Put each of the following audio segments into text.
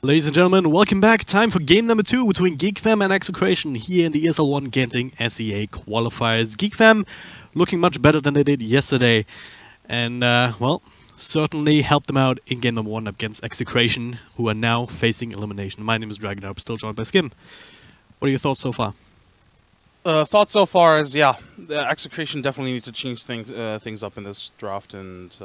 Ladies and gentlemen, welcome back. Time for game number 2 between Geek and Execration here in the ESL One Genting SEA qualifiers. Geek looking much better than they did yesterday, and well, certainly helped them out in game number 1 against Execration, who are now facing elimination. My name is Dragon. I'm still joined by Skim. What are your thoughts so far? Thoughts so far is, yeah, the Execration definitely need to change things up in this draft, and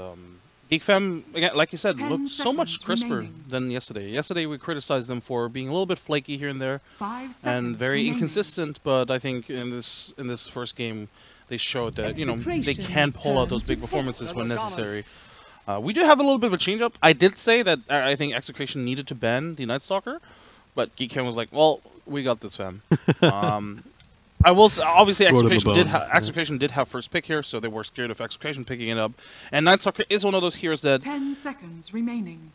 Geek again, like you said, looked so much crisper than yesterday. Yesterday we criticized them for being a little bit flaky here and there, and very inconsistent. But I think in this first game, they showed that they can pull out those big performances when necessary. We do have a little bit of a change-up. I did say that I think Execration needed to ban the Night Stalker, but Geek was like, "Well, we got this, fam." I will say, obviously, Execration did have first pick here, so they were scared of Execration picking it up. And Night Stalker is one of those heroes that 10 seconds remaining.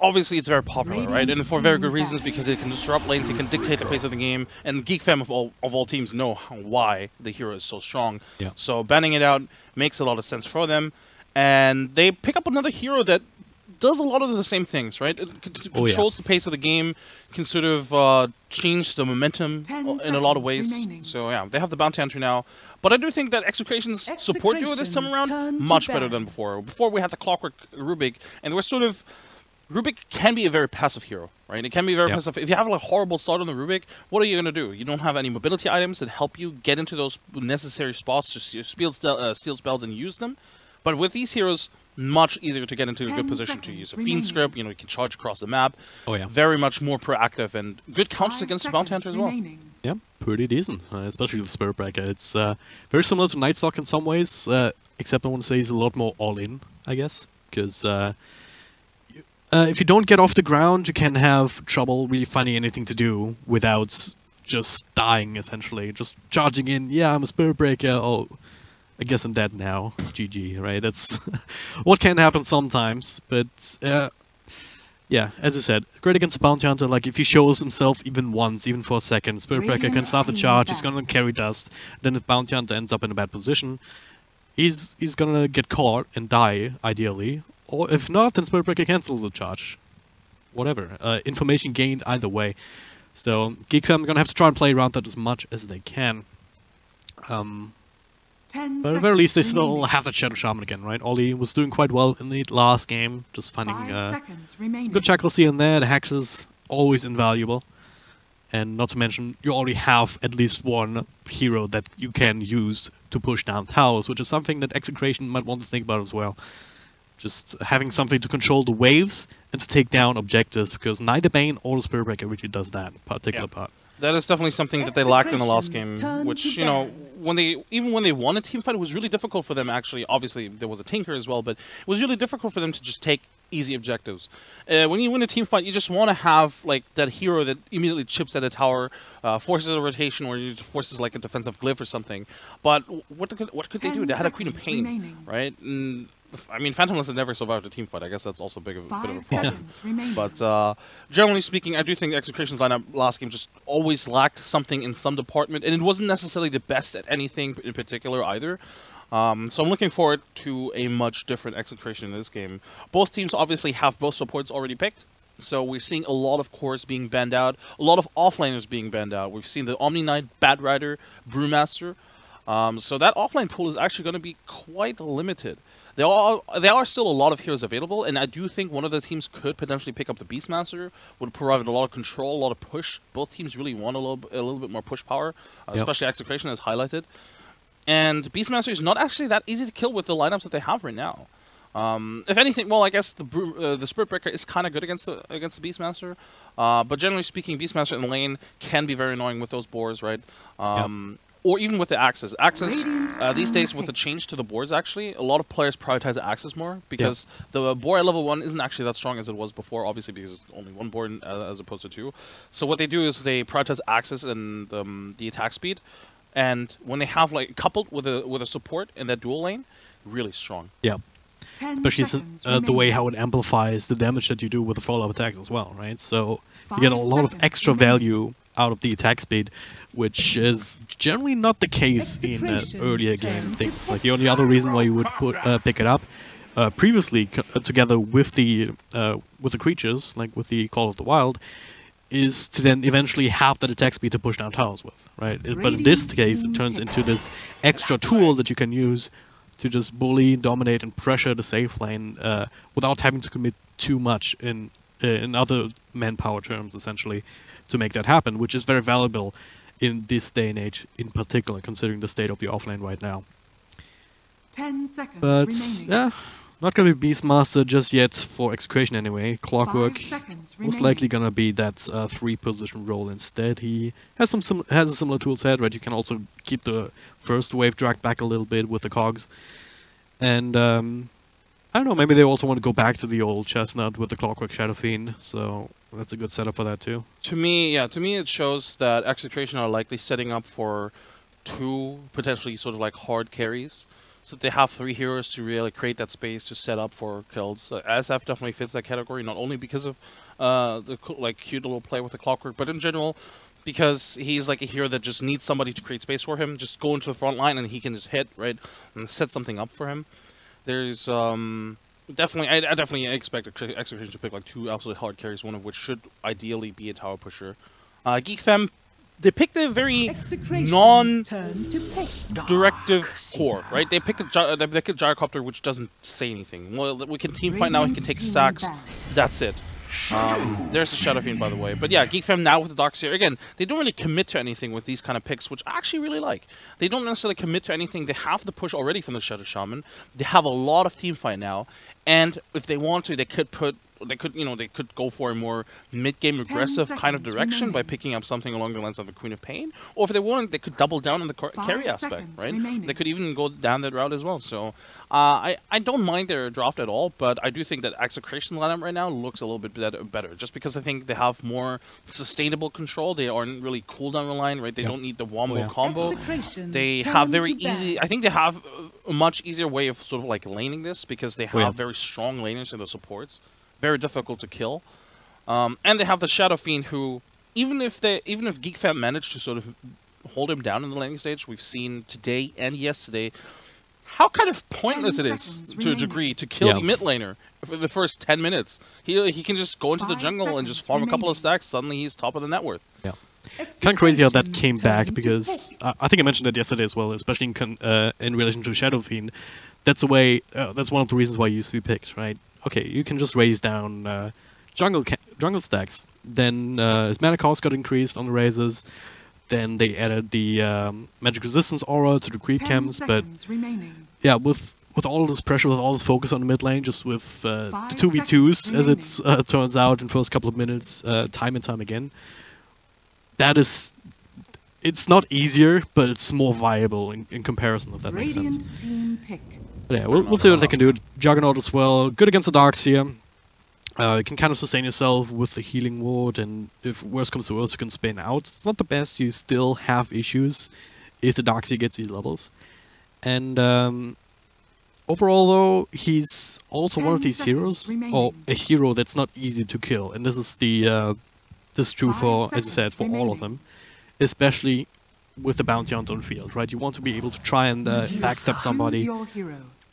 Obviously, it's very popular, right? And for very good reasons, because it can disrupt lanes, it can dictate the pace of the game, and Geek of all teams know why the hero is so strong. Yeah. So banning it out makes a lot of sense for them, and they pick up another hero that does a lot of the same things, right? It controls the pace of the game, can sort of change the momentum in a lot of ways. Remaining. So yeah, they have the Bounty Hunter now. But I do think that Execration's support duo this time around, much better than before. Before we had the Clockwork Rubik, and we're sort of... Rubik can be a very passive hero, right? It can be very passive. If you have a horrible start on the Rubik, what are you going to do? You don't have any mobility items that help you get into those necessary spots to steal spells and use them. But with these heroes, much easier to get into a good position to use a Fiend Script. You can charge across the map. Oh yeah. Very much more proactive and good counters against the Bounty Hunter as well. Yeah, pretty decent, especially with Spirit Breaker. It's very similar to Night Stalker in some ways, except I want to say he's a lot more all-in, I guess, because if you don't get off the ground, you can have trouble really finding anything to do without just dying, essentially. Just charging in, yeah, I'm a Spirit Breaker, oh... I guess I'm dead now. GG, right? That's what can happen sometimes. But, yeah, as I said, great against the Bounty Hunter. Like, if he shows himself even once, even for a second, Spirit Breaker can start the charge, he's gonna carry dust. Then if Bounty Hunter ends up in a bad position, he's gonna get caught and die, ideally. Or if not, then Spirit Breaker cancels the charge. Whatever. Information gained either way. So, Geek are gonna have to try and play around that as much as they can. But at the very least, they still have that Shadow Shaman again, right? Ollie was doing quite well in the last game, just finding some good shackles here and there. The Hexes, always invaluable. And not to mention, you already have at least one hero that you can use to push down towers, which is something that Execration might want to think about as well. Just having something to control the waves and to take down objectives, because neither Bane or the Spirit Breaker really does that particular part. That is definitely something that they lacked in the last game, which, when they won a team fight, it was really difficult for them, actually. Obviously, there was a Tinker as well, but it was really difficult for them to just take easy objectives. When you win a team fight, you just want to have, like, that hero that immediately chips at a tower, forces a rotation, or forces, like, a defensive glyph or something. But what could they do? They had a Queen of Pain, right? And, I mean, Phantomless had never survived a team fight. I guess that's also a bit of a problem. But generally speaking, I do think Execration's lineup last game just always lacked something in some department, and it wasn't necessarily the best at anything in particular either. So I'm looking forward to a much different Execration in this game. Both teams obviously have both supports already picked, so we're seeing a lot of cores being banned out, a lot of offlaners being banned out. We've seen the Omni Knight, Bat Rider, Brewmaster. So that offline pool is actually going to be quite limited. There are still a lot of heroes available, and I do think one of the teams could potentially pick up the Beastmaster. Would provide a lot of control, a lot of push. Both teams really want a little bit more push power, especially Execration as highlighted. And Beastmaster is not actually that easy to kill with the lineups that they have right now. If anything, well, I guess the Spirit Breaker is kind of good against the Beastmaster. But generally speaking, Beastmaster in lane can be very annoying with those boars, right? Or even with the Axes. Axes, these days with the change to the boards, actually, a lot of players prioritize the Axes more, because the board at level 1 isn't actually that strong as it was before, obviously because it's only one board as opposed to 2. So what they do is they prioritize Axes and the attack speed, and when they have, like, coupled with a support in that dual lane, really strong. Yeah. Especially since, the way how it amplifies the damage that you do with the follow-up attacks as well, right? So you get a lot of extra value out of the attack speed, which is generally not the case in earlier game things. Like, the only other reason why you would pick it up previously together with the creatures, like with the Call of the Wild, is to then eventually have that attack speed to push down towers with, right? But in this case, it turns into this extra tool that you can use to just bully, dominate, and pressure the safe lane without having to commit too much in other manpower terms, essentially, to make that happen, which is very valuable in this day and age, in particular, considering the state of the offlane right now. 10 seconds But remaining. yeah, not gonna be Beastmaster just yet for Execration anyway. Clockwork 5 seconds most remaining. likely gonna be that 3-position role instead. He has has a similar tool set, right? You can also keep the first wave dragged back a little bit with the cogs, and I don't know. Maybe they also want to go back to the old chestnut with the Clockwork Shadow Fiend, so that's a good setup for that too. To me, yeah, to me it shows that Execration are likely setting up for 2 potentially sort of like hard carries. So they have 3 heroes to really create that space to set up for kills. SF definitely fits that category, not only because of the like cute little play with the Clockwork, but in general because he's like a hero that just needs somebody to create space for him. Just go into the front line and he can just hit, right, and set something up for him. There's definitely, I definitely expect Execration to pick like 2 absolutely hard carries, one of which should ideally be a tower pusher. Geek Fam, they picked a very non-directive core, right? They picked a gyrocopter which doesn't say anything. Well, we can team fight now, he can take stacks, that's it. There's the Shadow Fiend, by the way. But yeah, Geek Fam now with the Darkseer. Again, they don't really commit to anything with these kind of picks, which I actually really like. They don't necessarily commit to anything. They have the push already from the Shadow Shaman. They have a lot of team fight now. And if they want to, they could go for a more mid-game aggressive kind of direction by picking up something along the lines of the Queen of Pain. Or if they want, they could double down on the carry aspect, right? They could even go down that route as well. So I don't mind their draft at all, but I do think that Execration lineup right now looks a little bit better, just because I think they have more sustainable control. They aren't really cooldown reliant, right? They don't need the wombo combo. They have very easy. I think they have a much easier way of sort of like laning this because they have very strong laners in the supports. Very difficult to kill, and they have the Shadow Fiend, who even if Geek Fam managed to sort of hold him down in the laning stage, we've seen today and yesterday how kind of pointless it is to a degree to kill the mid laner for the first 10 minutes. He can just go into the jungle and just farm a couple of stacks. Suddenly he's top of the net worth. Yeah. Kind of crazy how that came back, because I think I mentioned that yesterday as well, especially in relation to Shadow Fiend. That's the way. That's one of the reasons why he used to be picked, right? Okay, you can just raise down jungle stacks. Then his mana cost got increased on the raises. Then they added the magic resistance aura to the creep camps. But yeah, with all this pressure, with all this focus on the mid lane, just with the 2v2s, as it turns out in the first couple of minutes, time and time again, it's not easier, but it's more viable in comparison, if that makes sense. But yeah, we'll see what they can do. Juggernaut as well, good against the Darkseer. You can kind of sustain yourself with the healing ward, and if worse comes to worse, you can spin out. It's not the best, you still have issues if the Darkseer gets these levels. And overall though, he's also one of these heroes, or a hero that's not easy to kill. And this is this is true for, as you said, for all of them. Especially with the bounty hunter on the field, right? You want to be able to try and backstab somebody,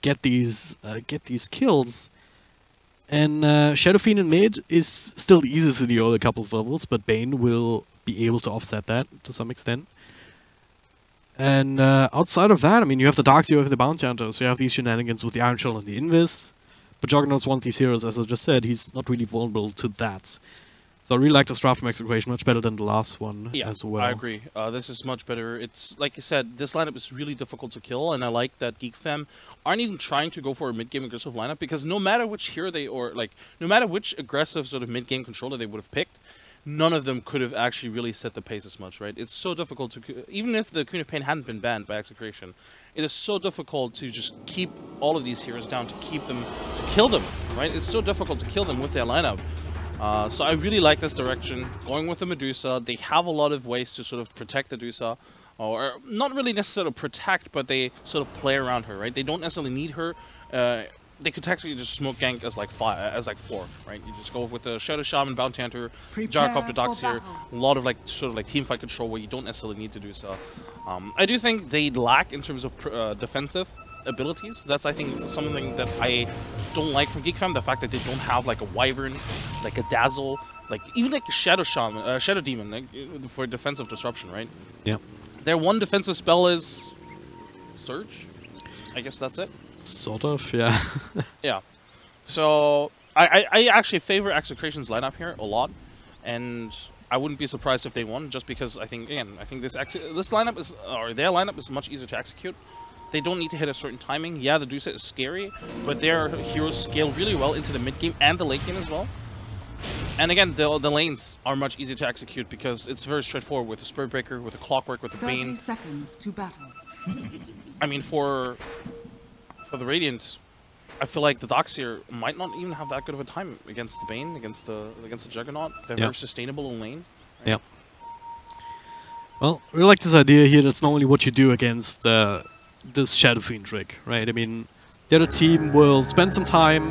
get these kills. And Shadow Fiend in mid is still the easiest in the early couple of levels, but Bane will be able to offset that to some extent. And outside of that, I mean, you have the Darkseer, you have the Bounty Hunter, so you have these shenanigans with the Iron Shell and the Invis. But Juggernaut's one of these heroes, as I just said, he's not really vulnerable to that. So I really like this draft from Execration, much better than the last one as well. I agree. This is much better. It's, like you said, this lineup is really difficult to kill, and I like that Geek Fam aren't even trying to go for a mid-game aggressive lineup, because no matter which hero no matter which aggressive sort of mid-game controller they would have picked, none of them could have actually really set the pace as much, right? It's so difficult to, even if the Queen of Pain hadn't been banned by Execration, it is so difficult to just keep all of these heroes down, to kill them, right? It's so difficult to kill them with their lineup. So I really like this direction, going with the Medusa. They have a lot of ways to sort of protect the Medusa, or not really necessarily protect, but they sort of play around her, right? They don't necessarily need her. They could actually just smoke gank as like 4, right? You just go with the Shadow Shaman, Bounty Hunter, Gyrocopter, Darkseer, a lot of sort of teamfight control where you don't necessarily need to do so. I do think they lack in terms of defensive abilities. That's, I think, something that I don't like from Geek Fam. The fact that they don't have like a Wyvern, like a Dazzle, like even like a Shadow Shaman, Shadow Demon, like, for defensive disruption, right? Yeah. Their one defensive spell is Surge. I guess that's it. Sort of, yeah. Yeah. So I actually favor Execration's lineup here a lot, and I wouldn't be surprised if they won, just because I think this lineup is, or their lineup is much easier to execute. They don't need to hit a certain timing. Yeah, the Dusa is scary, but their heroes scale really well into the mid game and the late game as well. And again, the lanes are much easier to execute because it's very straightforward with the Spirit Breaker, with the Clockwork, with the Bane. 30 seconds to battle. I mean, for the Radiant, I feel like the Doxier might not even have that good of a time against the Bane, against the Juggernaut. They're very sustainable in lane. Right? Yeah. Well, we like this idea here. That's not only what you do against this Shadow Fiend trick, right? I mean, the other team will spend some time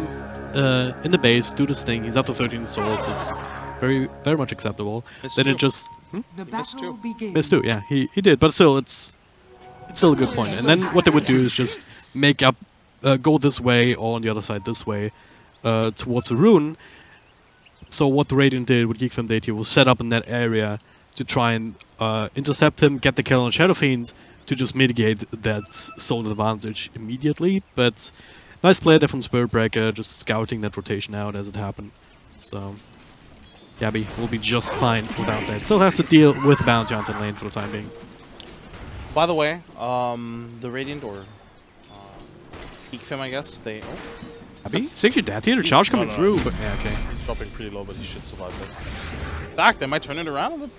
in the base, do this thing. He's up to 13 souls. It's very much acceptable. Then it just The battle begins. missed two. Yeah, he did, but still, it's still a good point. And then what they would do is just make up, go this way or on the other side this way towards the rune. So what the Radiant did, what Geek Fam did here, was set up in that area to try and intercept him, get the kill on Shadow Fiend, to just mitigate that zone advantage immediately. But nice play there from Spirit Breaker, just scouting that rotation out as it happened. So Gabby will be just fine without that. Still has to deal with Bounty Hunter lane for the time being. By the way, the Radiant or Geek Fam, I guess, they... Oh, Gabby? It's actually dead here. The charge coming through, but yeah, okay. he's dropping pretty low, but he should survive this. In fact, they might turn it around on the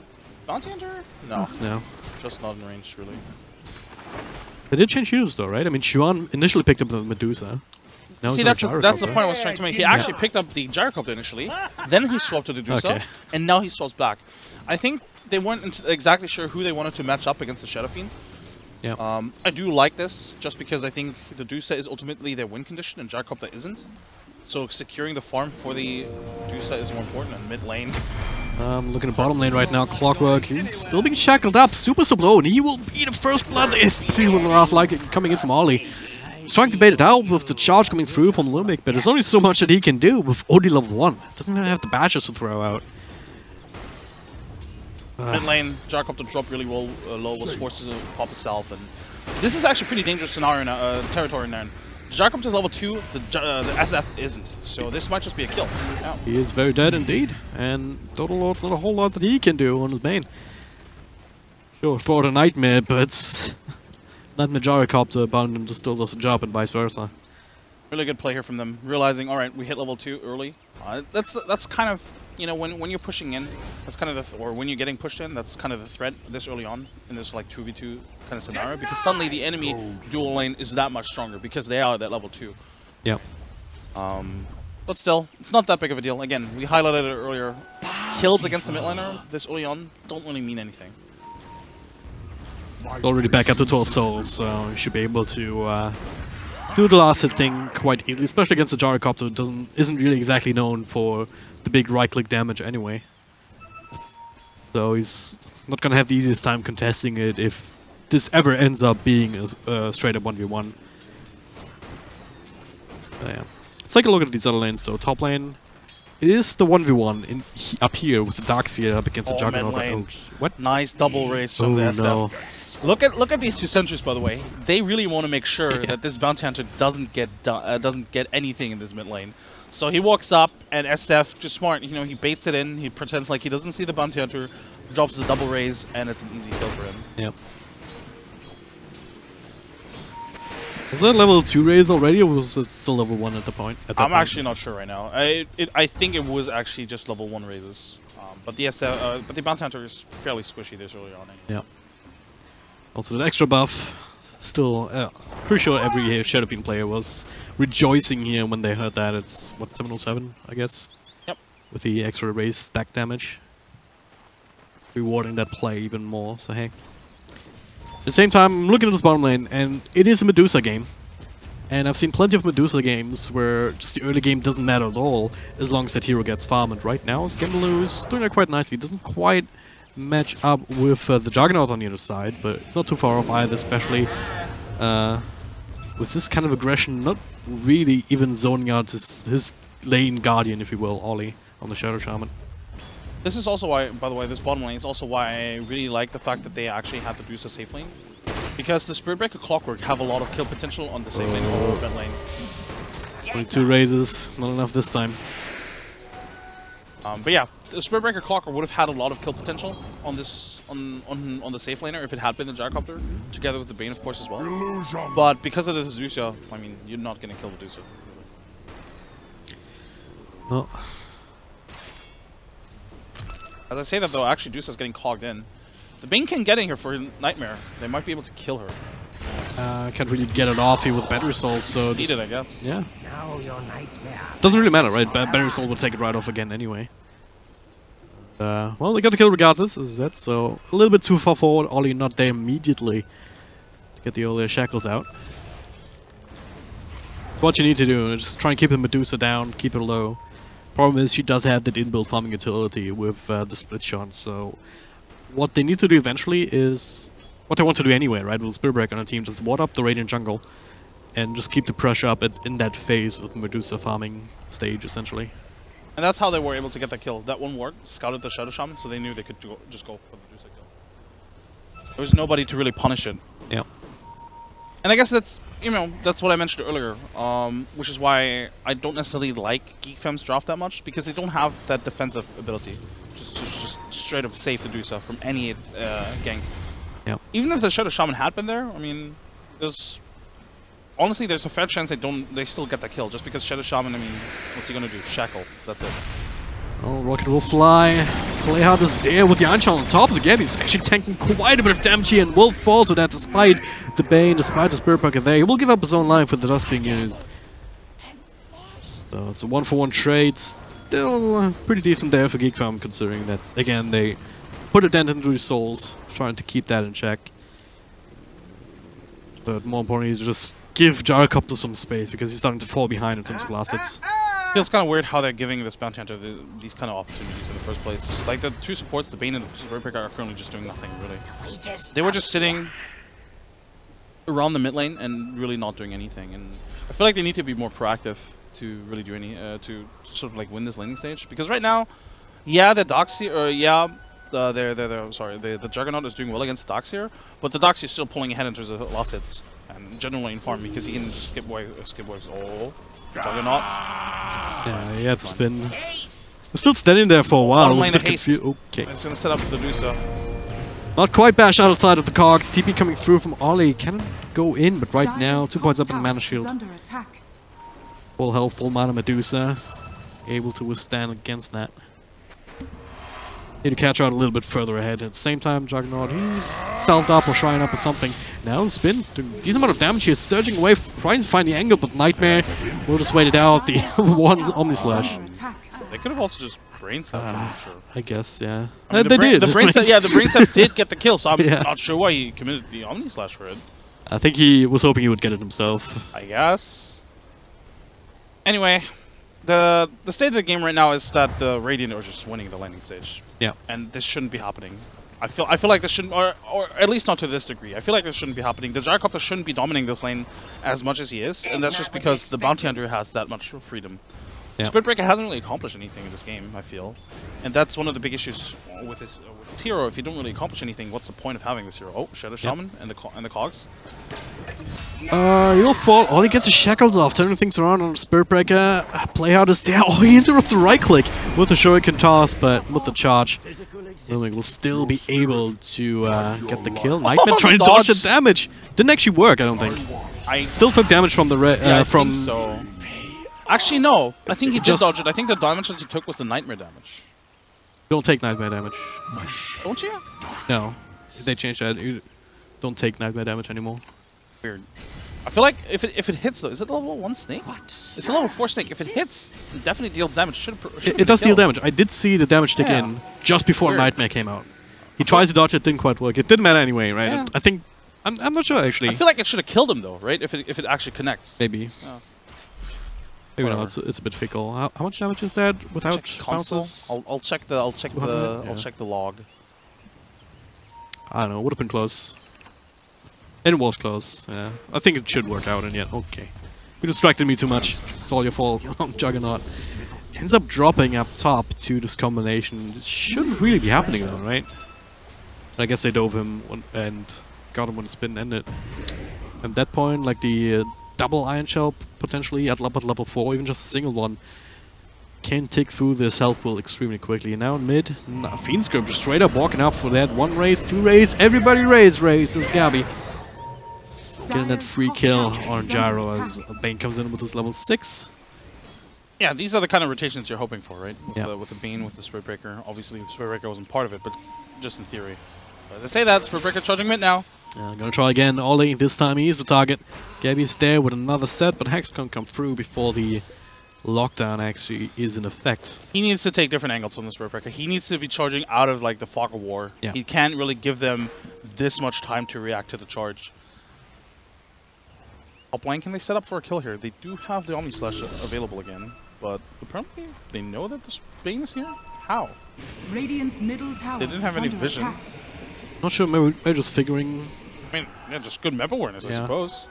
Bounty Hunter? No. No. Just not in range, really. They did change heroes though, right? I mean, Xuan initially picked up the Medusa. Now See, that's the point I was trying to make. He actually picked up the Gyrocopter initially, then he swapped to the Medusa, and now he swaps back. I think they weren't exactly sure who they wanted to match up against the Shadow Fiend. Yeah. I do like this, just because I think the Medusa is ultimately their win condition, and Gyrocopter isn't. So securing the farm for the Medusa is more important, and mid lane. Looking at bottom lane right now, Clockwork, he's still being shackled up, super low, and he will be the first blood, especially with the last like coming in from Ollie. He's trying to bait it out with the charge coming through from Lumik, but there's only so much that he can do with only level 1. Doesn't even have the badges to throw out. Mid lane, Gyrocopter dropped really low, was forced to pop himself, and this is actually pretty dangerous scenario now, territory now. Gyrocopter is level 2, the SF isn't, so this might just be a kill. Yeah. He is very dead indeed, and Total Lord's not a whole lot that he can do on his main. Sure, for the Nightmare, but Nightmare Gyrocopter bound him to still does a job, and vice versa. Really good play here from them, realizing, alright, we hit level 2 early. That's kind of, you know, when you're pushing in, that's kind of the, or when you're getting pushed in, that's kind of the threat this early on in this like 2v2 kind of scenario, because suddenly the enemy dual lane is that much stronger because they are at that level 2. Yeah. But still, it's not that big of a deal. Again, we highlighted it earlier. Kills against the mid laner this early on don't really mean anything. Already back up to 12 souls, so he should be able to do the last hit thing quite easily, especially against the Gyrocopter who isn't really exactly known for the big right-click damage anyway. So he's not gonna have the easiest time contesting it if this ever ends up being a straight-up 1v1. Yeah. Let's take a look at these other lanes though. Top lane, it is the 1v1 up here with the Darkseer up against the Juggernaut. Lane. What? Nice double race from the SF. No. Look at these two sentries, by the way. They really want to make sure that this Bounty Hunter doesn't get anything in this mid lane. So he walks up, and SF, just smart, you know, he baits it in, he pretends like he doesn't see the Bounty Hunter, drops the double raise, and it's an easy kill for him. Yep. Was that level 2 raise already, or was it still level 1 at the point? I'm actually not sure right now. I think it was actually just level 1 raises. But the Bounty Hunter is fairly squishy this early on. Anyway. Yeah. Also, that extra buff. Still, pretty sure every Shadow Fiend player was rejoicing here when they heard that. It's, what, 707, I guess? Yep. With the extra raise stack damage. Rewarding that play even more, so hey. At the same time, I'm looking at this bottom lane, and it is a Medusa game. And I've seen plenty of Medusa games where just the early game doesn't matter at all, as long as that hero gets farmed. And right now, Skimbaloo's doing that quite nicely. It doesn't quite match up with the Juggernaut on the other side, but it's not too far off either, especially with this kind of aggression, not really even zoning out his lane guardian, if you will, Ollie, on the Shadow Shaman. This is also why, by the way, this bottom lane is also why I really like the fact that they actually had to do a safe lane. Because the Spirit Breaker Clockwork have a lot of kill potential on the safe lane or mid lane. 22 raises, not enough this time. But yeah, the Spirit Breaker Clockwork would have had a lot of kill potential on this on the safe laner if it had been the Gyrocopter, together with the Bane, of course, as well. But because of the Zedusia, I mean, you're not going to kill the Medusa. Really. No. As I say that though, actually Medusa's getting cogged in. The Bane can get in here for Nightmare. They might be able to kill her. Can't really get it off here with Battery Soul, so Need it, I guess. Yeah. Doesn't really matter, right? Battery Soul will take it right off again anyway. Well, they got the kill regardless, as that, so a little bit too far forward. Ollie not there immediately to get the old shackles out. What you need to do is just try and keep the Medusa down, keep it low. Problem is, she does have that inbuilt farming utility with the split shot, so what they need to do eventually is what they want to do anyway, right? With Spirit Breaker on a team, just ward up the Radiant jungle and just keep the pressure up in that phase with Medusa farming stage, essentially. And that's how they were able to get that kill. That one worked, scouted the Shadow Shaman, so they knew they could just go for the Medusa kill. There was nobody to really punish it. Yeah. And I guess that's, you know, that's what I mentioned earlier, which is why I don't necessarily like Geek Fem's draft that much, because they don't have that defensive ability. Just straight up save the Medusa from any gank. Yeah. Even if the Shadow Shaman had been there, I mean, honestly, there's a fair chance they still get that kill, just because Shadow Shaman, I mean, what's he gonna do? Shackle. That's it. Oh, Rocket will fly. Playhard is there with the Einschall on top again. He's actually tanking quite a bit of damage here and will fall to that despite the Bane, despite the Spirit Breaker there. He will give up his own life with the dust being used. So it's a 1-for-1 trade. Still pretty decent there for Geek Farm, considering that, again, they put a dent into his souls, trying to keep that in check. But more importantly, just give Gyrocopter some space, because he's starting to fall behind in terms of last hits. Feels kind of weird how they're giving this bounty hunter these kind of opportunities in the first place. Like, the two supports, the Bane and the Spirit Breaker, are currently just doing nothing, really. They were just sitting around the mid lane and really not doing anything. And I feel like they need to be more proactive to really do any, to sort of like win this laning stage. Because right now, yeah, the Darkseer, the Juggernaut is doing well against the Darkseer, but the Darkseer is still pulling ahead in terms of last hits and general lane farm, because he can just skip waves. Oh, Juggernaut. Yeah, he had to spin. We're still standing there for a while. Bottom lane of haste. Okay. He's gonna set up for the Medusa. Not quite bash outside of the cogs. TP coming through from Ollie. Can go in, but right now, 2 points up in the mana shield. Full health, full mana Medusa. Able to withstand against that. Need to catch out a little bit further ahead. At the same time, Juggernaut, he's salved up or shrine up or something. Now the spin, doing a decent amount of damage here, surging away, trying to find the angle, but Nightmare will just wait it out. The one Omni Slash. They could have also just brain set, I'm sure. I guess, yeah. I mean, they did. The brain set, yeah, the brain set did get the kill, so I'm Yeah. not sure why he committed the Omni Slash for it. I think he was hoping he would get it himself. I guess. Anyway, the state of the game right now is that the Radiant are just winning the landing stage. Yeah. And this shouldn't be happening. I feel like this shouldn't, or at least not to this degree. I feel like this shouldn't be happening. The Gyrocopter shouldn't be dominating this lane as much as he is, and that's just because the Bounty Hunter has that much freedom. Yeah. Spirit Breaker hasn't really accomplished anything in this game, I feel. And that's one of the big issues with this hero. If you don't really accomplish anything, what's the point of having this hero? Oh, Shadow Shaman and the cogs. He'll fall. Oh, he gets his shackles off, turning things around on Spirit Breaker. Playhard is there. Oh, he interrupts the right click with the Shuriken toss, but with the charge, Lumik will still be able to get the kill. Nightmare trying to dodge the damage. Didn't actually work, I don't think. I still took damage from the think so. Actually, no. I think he did dodge it. I think the damage that he took was the Nightmare damage. Don't take Nightmare damage. Don't you? No. They changed that. You don't take Nightmare damage anymore. Weird. I feel like if it hits though, is it level 1 snake? It's a level 4 snake. If it hits, it definitely deals damage. It does deal damage. I did see the damage tick in just before Nightmare came out. He tried to dodge it, didn't quite work. It didn't matter anyway, right? Yeah. I think I'm not sure actually. I feel like it should have killed him though, right? If it actually connects. Maybe. Oh. Maybe not. It's a bit fickle. How much damage is that without bounces? I'll check the log. I don't know. Would have been close. And it was close. Yeah. I think it should work out in the end. Okay. You distracted me too much. It's all your fault. Juggernaut. Ends up dropping up top to this combination. It shouldn't really be happening though, right? I guess they dove him and got him when the spin ended. At that point, like the double Iron Shell potentially at level 4, even just a single one, can tick through this health pool extremely quickly. And now in mid, Fiend Script just straight up walking up for that. 1 raise, 2 raise, everybody raise, is Gabby. Getting that free kill on Gyro as Bane comes in with his level 6. Yeah, these are the kind of rotations you're hoping for, right? Yeah. With the Bane, with the Spirit Breaker. Obviously, the Spirit Breaker wasn't part of it, but just in theory. As I say that, Spirit Breaker charging mid now. I'm gonna try again. Ollie, this time he is the target. Gabby's there with another set, but Hex can't come through before the lockdown actually is in effect. He needs to take different angles from the Spirit Breaker. He needs to be charging out of like the fog of war. Yeah. He can't really give them this much time to react to the charge. Top lane, can they set up for a kill here? They do have the Omni Slash available again, but apparently they know that the Bane is here? How? Radiant's middle tower. They didn't have any vision. Attack. Not sure, maybe they're just figuring. I mean, yeah, just good map awareness, I Yeah. suppose.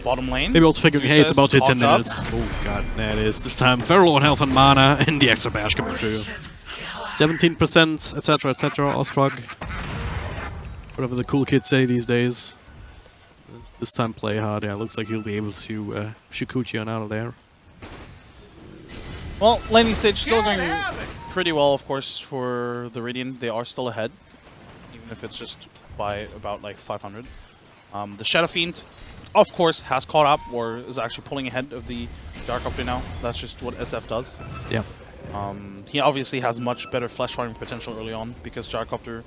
Bottom lane. Maybe also figuring, hey, it's about to hit 10 Hogged up. minutes. Oh god, there it is. This time, very low on health and mana, and the extra bash coming through. 17%, etc., etc., Ostrog. Whatever the cool kids say these days. This time, play hard. Yeah, looks like he'll be able to Shikuchian out of there. Well, laning stage still going pretty well, of course, for the Radiant. They are still ahead, even if it's just by about like 500. The Shadow Fiend, of course, has caught up, or is actually pulling ahead of the Gyrocopter now. That's just what SF does. Yeah. He obviously has much better flash firing potential early on, because Gyrocopter,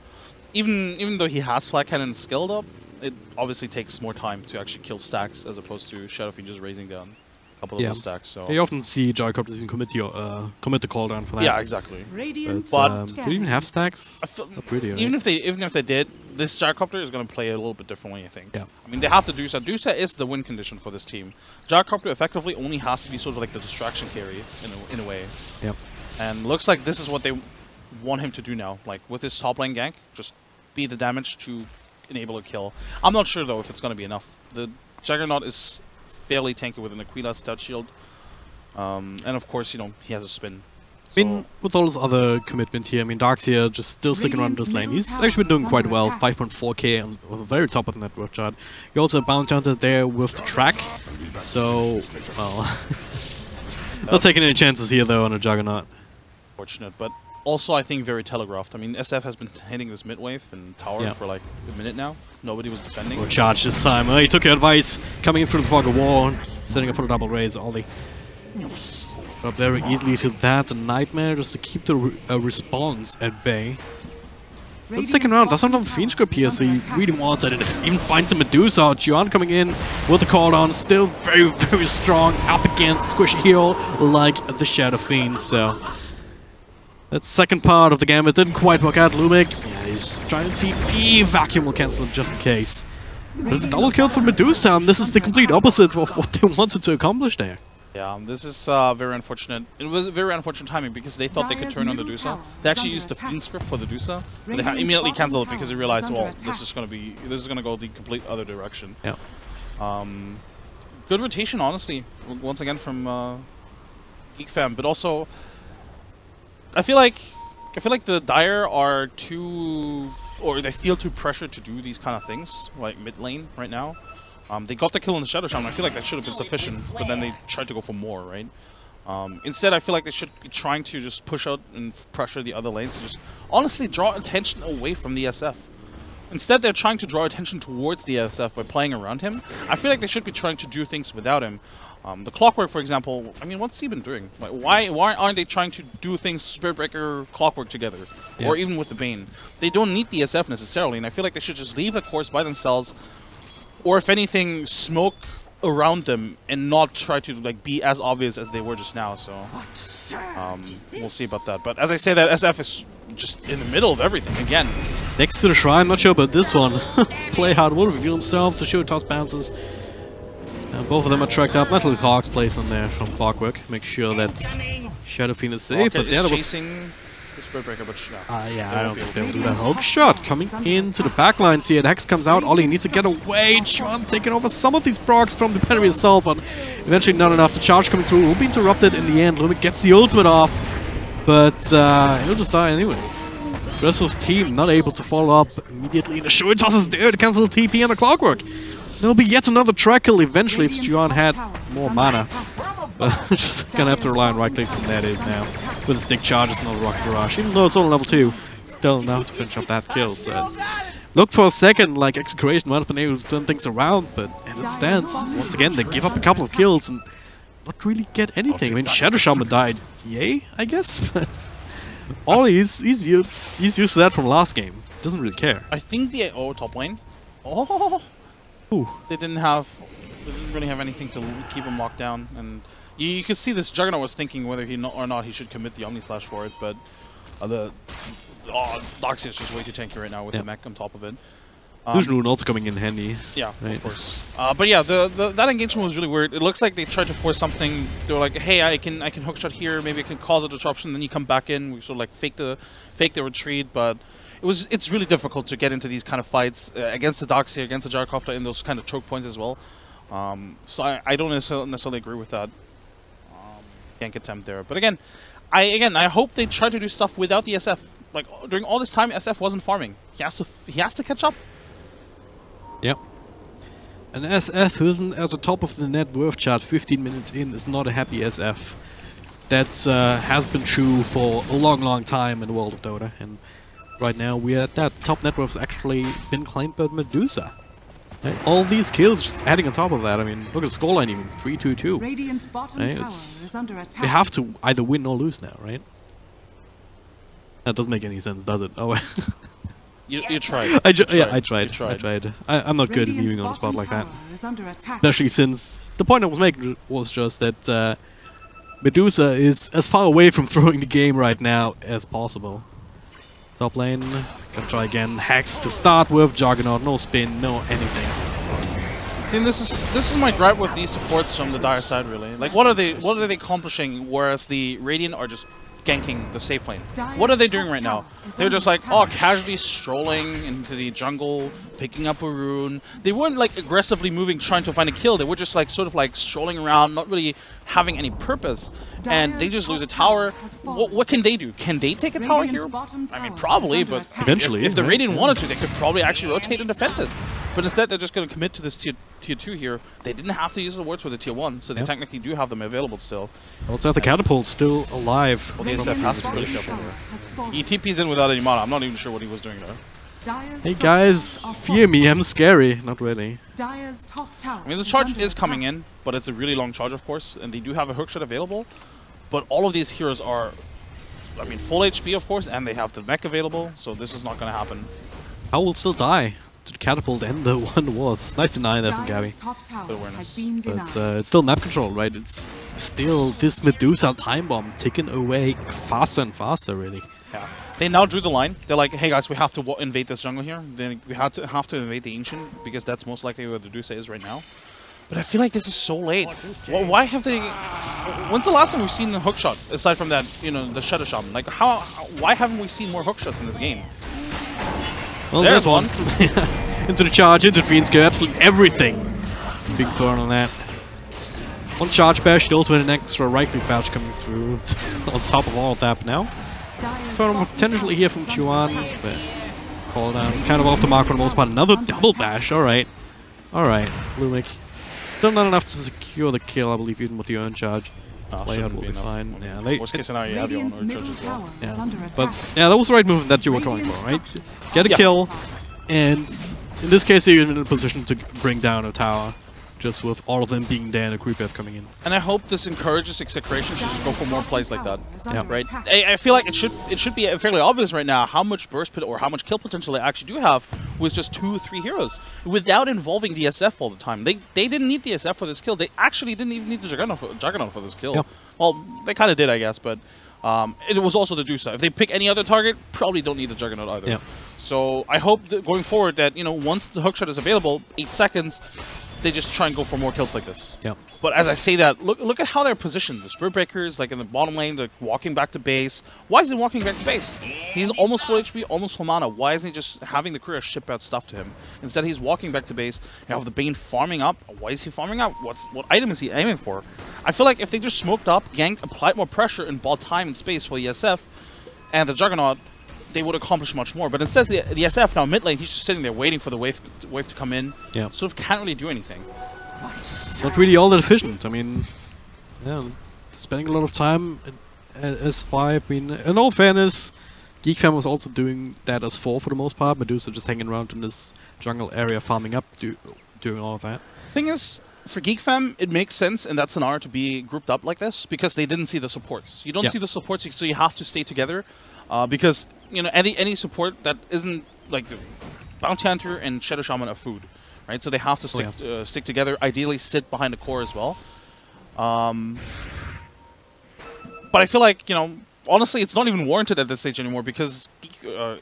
even though he has Flag Cannon skilled up, it obviously takes more time to actually kill stacks, as opposed to Shadow Fiend just raising down a couple of those stacks. So You often see Gyrocopters even commit the call down for that. yeah, exactly. Radiant But do they even have stacks? I feel, Not really, right? even if they did, this Gyrocopter is going to play a little bit differently, I think. Yeah. I mean, they have to Dusa. Dusa is the win condition for this team. Gyrocopter effectively only has to be sort of like the distraction carry in a way. Yeah. And looks like this is what they want him to do now. Like with his top lane gank, just be the damage to enable a kill. I'm not sure though if it's going to be enough. The Juggernaut is fairly tanky with an Aquila stout shield, and of course, you know, he has a spin. I mean, with all his other commitments here, I mean, Darkseer just still sticking around this lane. He's actually been doing quite well, 5.4k on the very top of the network chart. He also bounty hunted there with the track, so, well, not taking any chances here though on a Juggernaut. Fortunate, but also I think very telegraphed. I mean, SF has been hitting this mid wave and tower for like a minute now. Nobody was defending. Or charge this time. He took your advice, coming in through the fog of war, setting up for the double raise. Ollie got up very easily to that Nightmare just to keep the response at bay. But the second round doesn't have the Fiend Script here, so he really wants it. And even finds a Medusa. Jian coming in with the call on, still very, very strong up against Squishy Hero like the Shadow Fiend. So that second part of the game, it didn't quite work out. Lumic, yeah, he's trying to TP. Vacuum will cancel it just in case. But it's a double kill for Medusa, and this is the complete opposite of what they wanted to accomplish there. Yeah, this is very unfortunate. It was very unfortunate timing because they thought they could turn on the Dusa. They actually used the Fiend Script for the Dusa, but they immediately canceled it because they realized, well, this is going to go the complete other direction. Yeah. Good rotation, honestly, once again from Geek Fam, but also I feel like the Dire are too, or they feel too pressured to do these kind of things, like mid lane right now. They got the kill in the Shadow Shaman. I feel like that should have been sufficient, but then they tried to go for more, right? Instead, I feel like they should be trying to just push out and pressure the other lanes to just honestly draw attention away from the SF. Instead, they're trying to draw attention towards the SF by playing around him. I feel like they should be trying to do things without him. The Clockwork, for example, I mean, what's he been doing? Like, why aren't they trying to do things Spirit Breaker, Clockwork together? Yeah. Or even with the Bane? They don't need the SF necessarily, and I feel like they should just leave the course by themselves, or if anything, smoke around them and not try to like be as obvious as they were just now. So we'll see about that. But as I say, that SF is just in the middle of everything again. Next to the shrine, not sure about this one. Play hard will reveal himself. The show toss bounces. And both of them are tracked up. Nice little Clock's placement there from Clockwork. Make sure that Shadow Fiend is safe. But yeah, that was the Spirit Breaker, but yeah, I don't think they'll do that. Hook shot coming into the backlines here. Hex comes out. Ollie needs to get away. Chuan taking over some of these procs from the Penary Assault, but eventually not enough. The charge coming through will be interrupted in the end. Lumik gets the ultimate off, but he'll just die anyway. The rest of his team not able to follow up immediately. The Shoei tosses there to cancel the TP and the Clockwork. There'll be yet another track kill eventually if Chuan had more mana. But just gonna have to rely on right clicks, and that is now. With the stick charges and the rocket barrage. Even though it's only level 2, still enough to finish up that kill. So look for a second, like Execration might have been able to turn things around, but as it stands, once again they give up a couple of kills and not really get anything. I mean, Shadow Shaman died, yay, I guess. Ollie, he's used to that from last game. Doesn't really care. I think the top lane. Oh, ooh. They didn't really have anything to keep him locked down, and you could see this Juggernaut was thinking whether or not he should commit the Omni Slash for it, but Doxia is just way too tanky right now with the mech on top of it. Illusion Rune also coming in handy. Yeah, right. Of course. But yeah, that engagement was really weird. It looks like they tried to force something. They were like, "Hey, I can hookshot here. Maybe I can cause a disruption." Then you come back in. We sort of like fake the retreat, but it's really difficult to get into these kind of fights against the Doxia, against the Gyrocopter in those kind of choke points as well. So I don't necessarily agree with that gank attempt there. But again, I hope they try to do stuff without the SF. Like during all this time, SF wasn't farming. He has to catch up. Yep. An SF who isn't at the top of the net worth chart 15 minutes in is not a happy SF. That has been true for a long time in the world of Dota, and right now we're at that. Top net worth's actually been claimed by Medusa. Right? All these kills just adding on top of that. I mean, look at the scoreline even, 3-2-2. Radiant's bottom tower is under attack. They have to either win or lose now, right? That doesn't make any sense, does it? Oh, you tried. I tried. I'm not good at moving on the spot like that. Especially since the point I was making was just that Medusa is as far away from throwing the game right now as possible. Top lane, gonna try again. Hex to start with, Juggernaut, no spin, no anything. See, this is my gripe with these supports from the Dire side, really. Like, what are they accomplishing, whereas the Radiant are just ganking the safe lane? What are they doing right now? They're just like, casually strolling into the jungle, picking up a rune. They weren't like aggressively moving, trying to find a kill. They were just like sort of like strolling around, not really having any purpose. And they just lose a tower. What can they do? Can they take a tower here? I mean, probably, but eventually, if the Radiant wanted to, they could probably actually rotate and defend this. But instead, they're just going to commit to this tier 2 here. They didn't have to use the wards for the tier 1, so they technically do have them available still. Also, the catapult's still alive. Well, the SF has to be really careful here. He TP's in without any mana. I'm not even sure what he was doing there. Hey guys, fear me, I'm scary. Not really. I mean, the charge is coming in, but it's a really long charge, of course, and they do have a hookshot available. But all of these heroes are, I mean, full HP, of course, and they have the mech available, so this is not going to happen. I will still die to the catapult and the one was. Nice denying that from Gabby. But it's still map control, right? It's still this Medusa time bomb ticking away faster and faster, really. Yeah. They now drew the line. They're like, hey guys, we have to invade this jungle here. Then we have to invade the Ancient, because that's most likely where the Medusa is right now. But I feel like this is so late. Why have they... When's the last time we've seen the hookshot, aside from that, you know, the Shadow Shaman? Like, why haven't we seen more hookshots in this game? Well, there's one. Into the charge, into the Fiend's Gear, absolutely everything. Big thorn on that. One charge bash, the ultimate and extra right click bash coming through on top of all of that now. Turn potentially here from Chuan, but call down. Kind of off the mark for the most part. Another double bash, alright. Alright, Lumik. Still not enough to secure the kill, I believe, even with the own charge. Layout will be fine. Yeah, worst case scenario, you have your own charge as well. Yeah. But yeah, that was the right move that you were going for, right? Get a kill, and in this case, you're in a position to bring down a tower, just with all of them being there and a creep wave coming in. And I hope this encourages Execration to just go for more plays like that. Yeah. Right? I feel like it should be fairly obvious right now how much burst or how much kill potential they actually do have with just 2-3 heroes, without involving the SF all the time. They didn't need the SF for this kill. They actually didn't even need the Juggernaut for this kill. Yep. Well, they kind of did, I guess, but it was also the Medusa. If they pick any other target, probably don't need the Juggernaut either. Yep. So I hope that going forward that, you know, once the hookshot is available, 8 seconds, they just try and go for more kills like this. Yeah. But as I say that, look at how they're positioned. The Spirit Breakers, like in the bottom lane, they're walking back to base. Why is he walking back to base? He's almost full HP, almost full mana. Why isn't he just having the courier ship out stuff to him? Instead, he's walking back to base. You have the Bane farming up. Why is he farming up? What item is he aiming for? I feel like if they just smoked up, ganked, applied more pressure and bought time and space for the SF and the Juggernaut, they would accomplish much more. But instead, the SF now mid lane, he's just sitting there waiting for the wave to come in. Yeah. Sort of can't really do anything. Not really all that efficient. I mean, yeah, spending a lot of time as S5. I mean, in all fairness, Geek Fam was also doing that as 4 for the most part. Medusa just hanging around in this jungle area, farming up, doing all of that. Thing is, for Geek Fam, it makes sense in that scenario to be grouped up like this because they didn't see the supports. You don't see the supports, so you have to stay together because you know any support that isn't like the Bounty Hunter and Shadow Shaman are food. Right, so they have to stick together. Ideally, sit behind the core as well. But I feel like honestly, it's not even warranted at this stage anymore because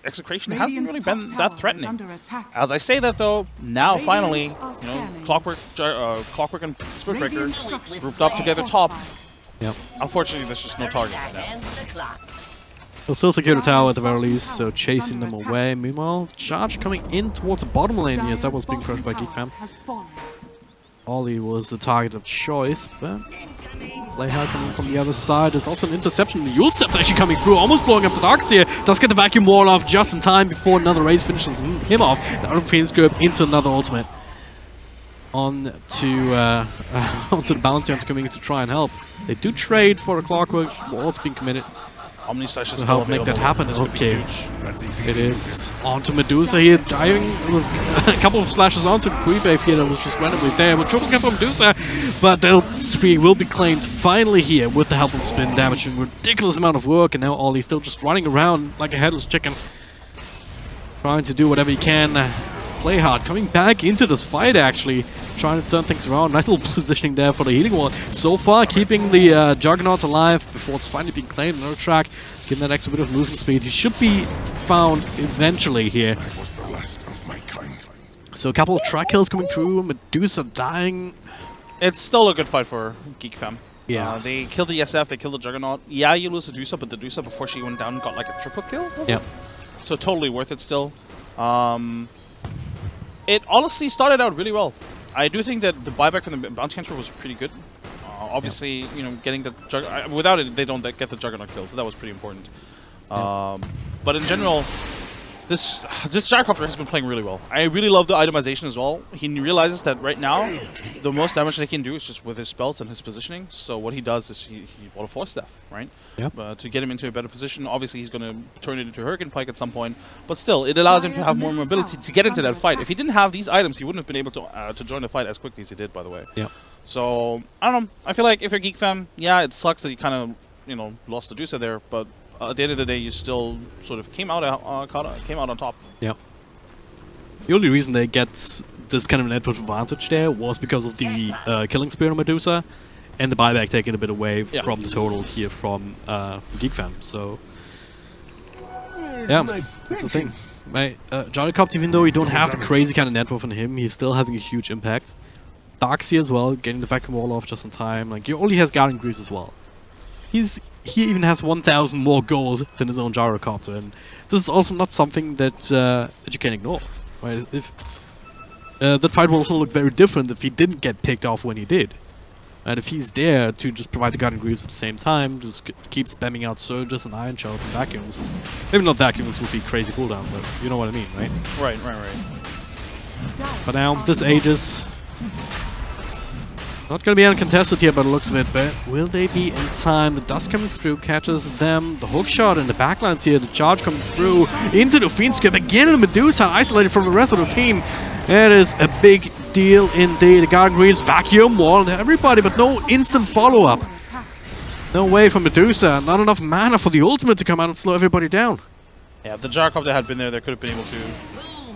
Execration hasn't really been that threatening. As I say that though, now finally, Clockwork and Spirit Breaker grouped up together top. Yep. Unfortunately, there's just no target right now. They'll still secure the tower at the very least, so chasing them away. Meanwhile, charge coming in towards the bottom lane. Yes, that was being crushed by Geek Fam. Ollie was the target of choice, but Playhard coming from the other side. There's also an interception. The Yule Scepter actually coming through, almost blowing up the Darks here. Does get the vacuum wall off just in time before another race finishes him off. The other Phoenix Curve into another ultimate. On to the Bounty Hunter coming in to try and help. They do trade for the Clockwork. Wall's being committed. Omni Slash is help make that happen. Okay, it is onto Medusa here, diving a couple of slashes onto the pre-wave here that was just randomly there. With triple kill from Medusa, but the spree will be claimed finally here with the help of spin damage and ridiculous amount of work. And now Ollie's still just running around like a headless chicken, trying to do whatever he can. Play hard, coming back into this fight actually, trying to turn things around. Nice little positioning there for the healing wall. So far, keeping the Juggernaut alive before it's finally being claimed. Another track, giving that extra bit of movement speed. He should be found eventually here. So a couple of track kills coming through. Medusa dying. It's still a good fight for Geek Fam. Yeah. They killed the SF, they killed the Juggernaut. Yeah, you lose the Medusa, but the Medusa before she went down got like a triple kill. Yeah. So totally worth it still. It honestly started out really well. I do think that the buyback from the Bounty Hunter was pretty good. Obviously, getting the without it, they don't get the Juggernaut kill, so that was pretty important. But in general, this Gyrocopter has been playing really well. I really love the itemization as well. He realizes that right now, the most damage they can do is just with his spells and his positioning. So what he does is he will force stuff, right? Yeah. To get him into a better position. Obviously, he's going to turn it into Hurricane Pike at some point. But still, it allows him to have more mobility to get into that fight. If he didn't have these items, he wouldn't have been able to join the fight as quickly as he did, by the way. Yeah. So, I don't know. I feel like if you're Geek Fam, yeah, it sucks that he kind of, lost the Medusa there, but at the end of the day, you still sort of came out on top. Yeah. The only reason they get this kind of network advantage there was because of the killing spear on Medusa and the buyback taking a bit away from the total here from Geek Fam. So yeah, that's the thing. Gyrocopter, even though you don't have the crazy kind of network on him, he's still having a huge impact. Darkseer as well, getting the vacuum wall off just in time. Like, he only has Guardian Greaves as well. He even has 1,000 more gold than his own Gyrocopter, and this is also not something that that you can ignore. Right? If that fight will also look very different if he didn't get picked off when he did. And if he's there to just provide the Guardian Greaves at the same time, just keep spamming out surges and iron shells and vacuums. Maybe not vacuums would be crazy cooldown, but you know what I mean, right? Right. But now this Aegis. Not going to be uncontested here by the looks of it, but will they be in time? The dust coming through catches them. The hook shot in the backlines here. The charge coming through into the Fiend Skip. Again, the Medusa isolated from the rest of the team. It is a big deal indeed. The Guardian Greaves vacuum walled everybody, but no instant follow-up. No way for Medusa. Not enough mana for the ultimate to come out and slow everybody down. Yeah, if the Gyrocopter had been there, they could have been able to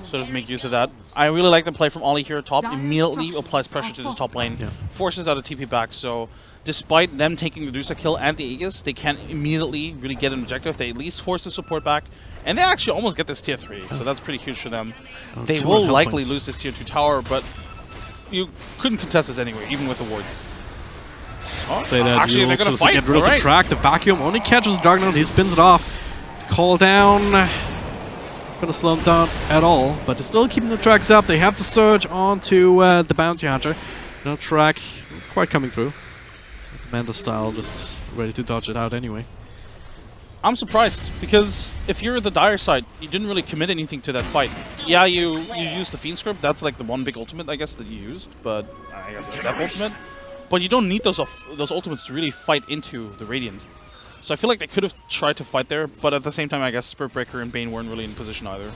sort of make use of that. I really like the play from Ollie here at top. Immediately applies pressure to the top lane. Yeah. Forces out a TP back, so despite them taking the Medusa kill and the Aegis, they can't immediately really get an objective. They at least force the support back, and they actually almost get this tier 3, so that's pretty huge for them. They will likely lose this tier 2 tower, but you couldn't contest this anyway, even with the wards. Oh, Say that actually, they're gonna fight. get rid of the track. The vacuum only catches Juggernaut. He spins it off. Call down. Gonna slow him down at all, but they're still keeping the tracks up. They have the surge onto the Bounty Hunter. No track quite coming through. The Manta style just ready to dodge it out anyway. I'm surprised, because if you're the Dire side, you didn't really commit anything to that fight. Yeah, you used the Fiend script. That's like the one big ultimate, I guess, that you used. But I guess it's that ultimate. But you don't need those ultimates to really fight into the Radiant. So I feel like they could have tried to fight there, but at the same time, I guess Spirit Breaker and Bane weren't really in position either.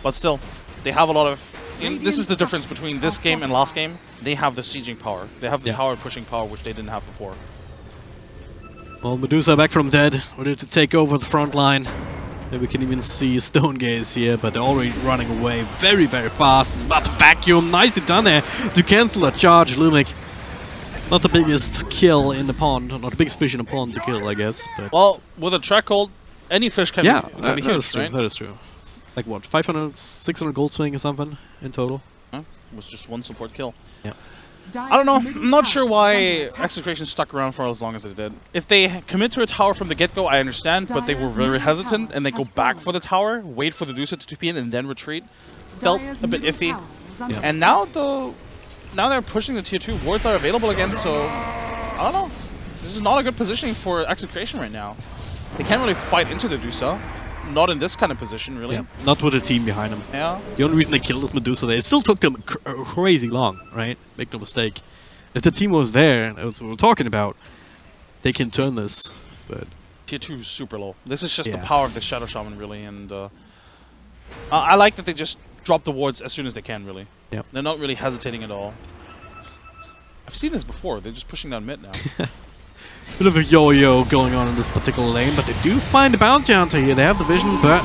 But still, they have a lot of... this is the difference between this game and last game. They have the sieging power. They have the tower pushing power, which they didn't have before. Well, Medusa back from dead, ready to take over the front line. Maybe we can even see Stone Gaze here, but they're already running away very, very fast. But vacuum, nicely done there to cancel that charge. Lumic, not the biggest kill in the pond, not the biggest fish in the pond to kill, I guess. But well, with a track hold, any fish can be huge, that is true. right? That is true. It's like what, 500, 600 gold swing or something in total? It was just one support kill. Yeah. I don't know. I'm not sure why Execration stuck around for as long as it did. If they commit to a tower from the get-go, I understand, but they were very hesitant, and they go back for the tower, wait for the Dusa to TP in, and then retreat. Felt a bit iffy. Yeah. And now they're pushing the tier 2. Wards are available again, so I don't know. This is not a good positioning for Execration right now. They can't really fight into the Dusa. Not in this kind of position, really. Yeah, not with a team behind them. Yeah. The only reason they killed this Medusa, it still took them crazy long, right? Make no mistake. If the team was there, that's what we're talking about, they can turn this. But tier 2 is super low. This is just the power of the Shadow Shaman, really, and I like that they just drop the wards as soon as they can, really. Yep. They're not really hesitating at all. I've seen this before. They're just pushing down mid now. Bit of a yo-yo going on in this particular lane, but they do find the Bounty Hunter here. They have the vision, but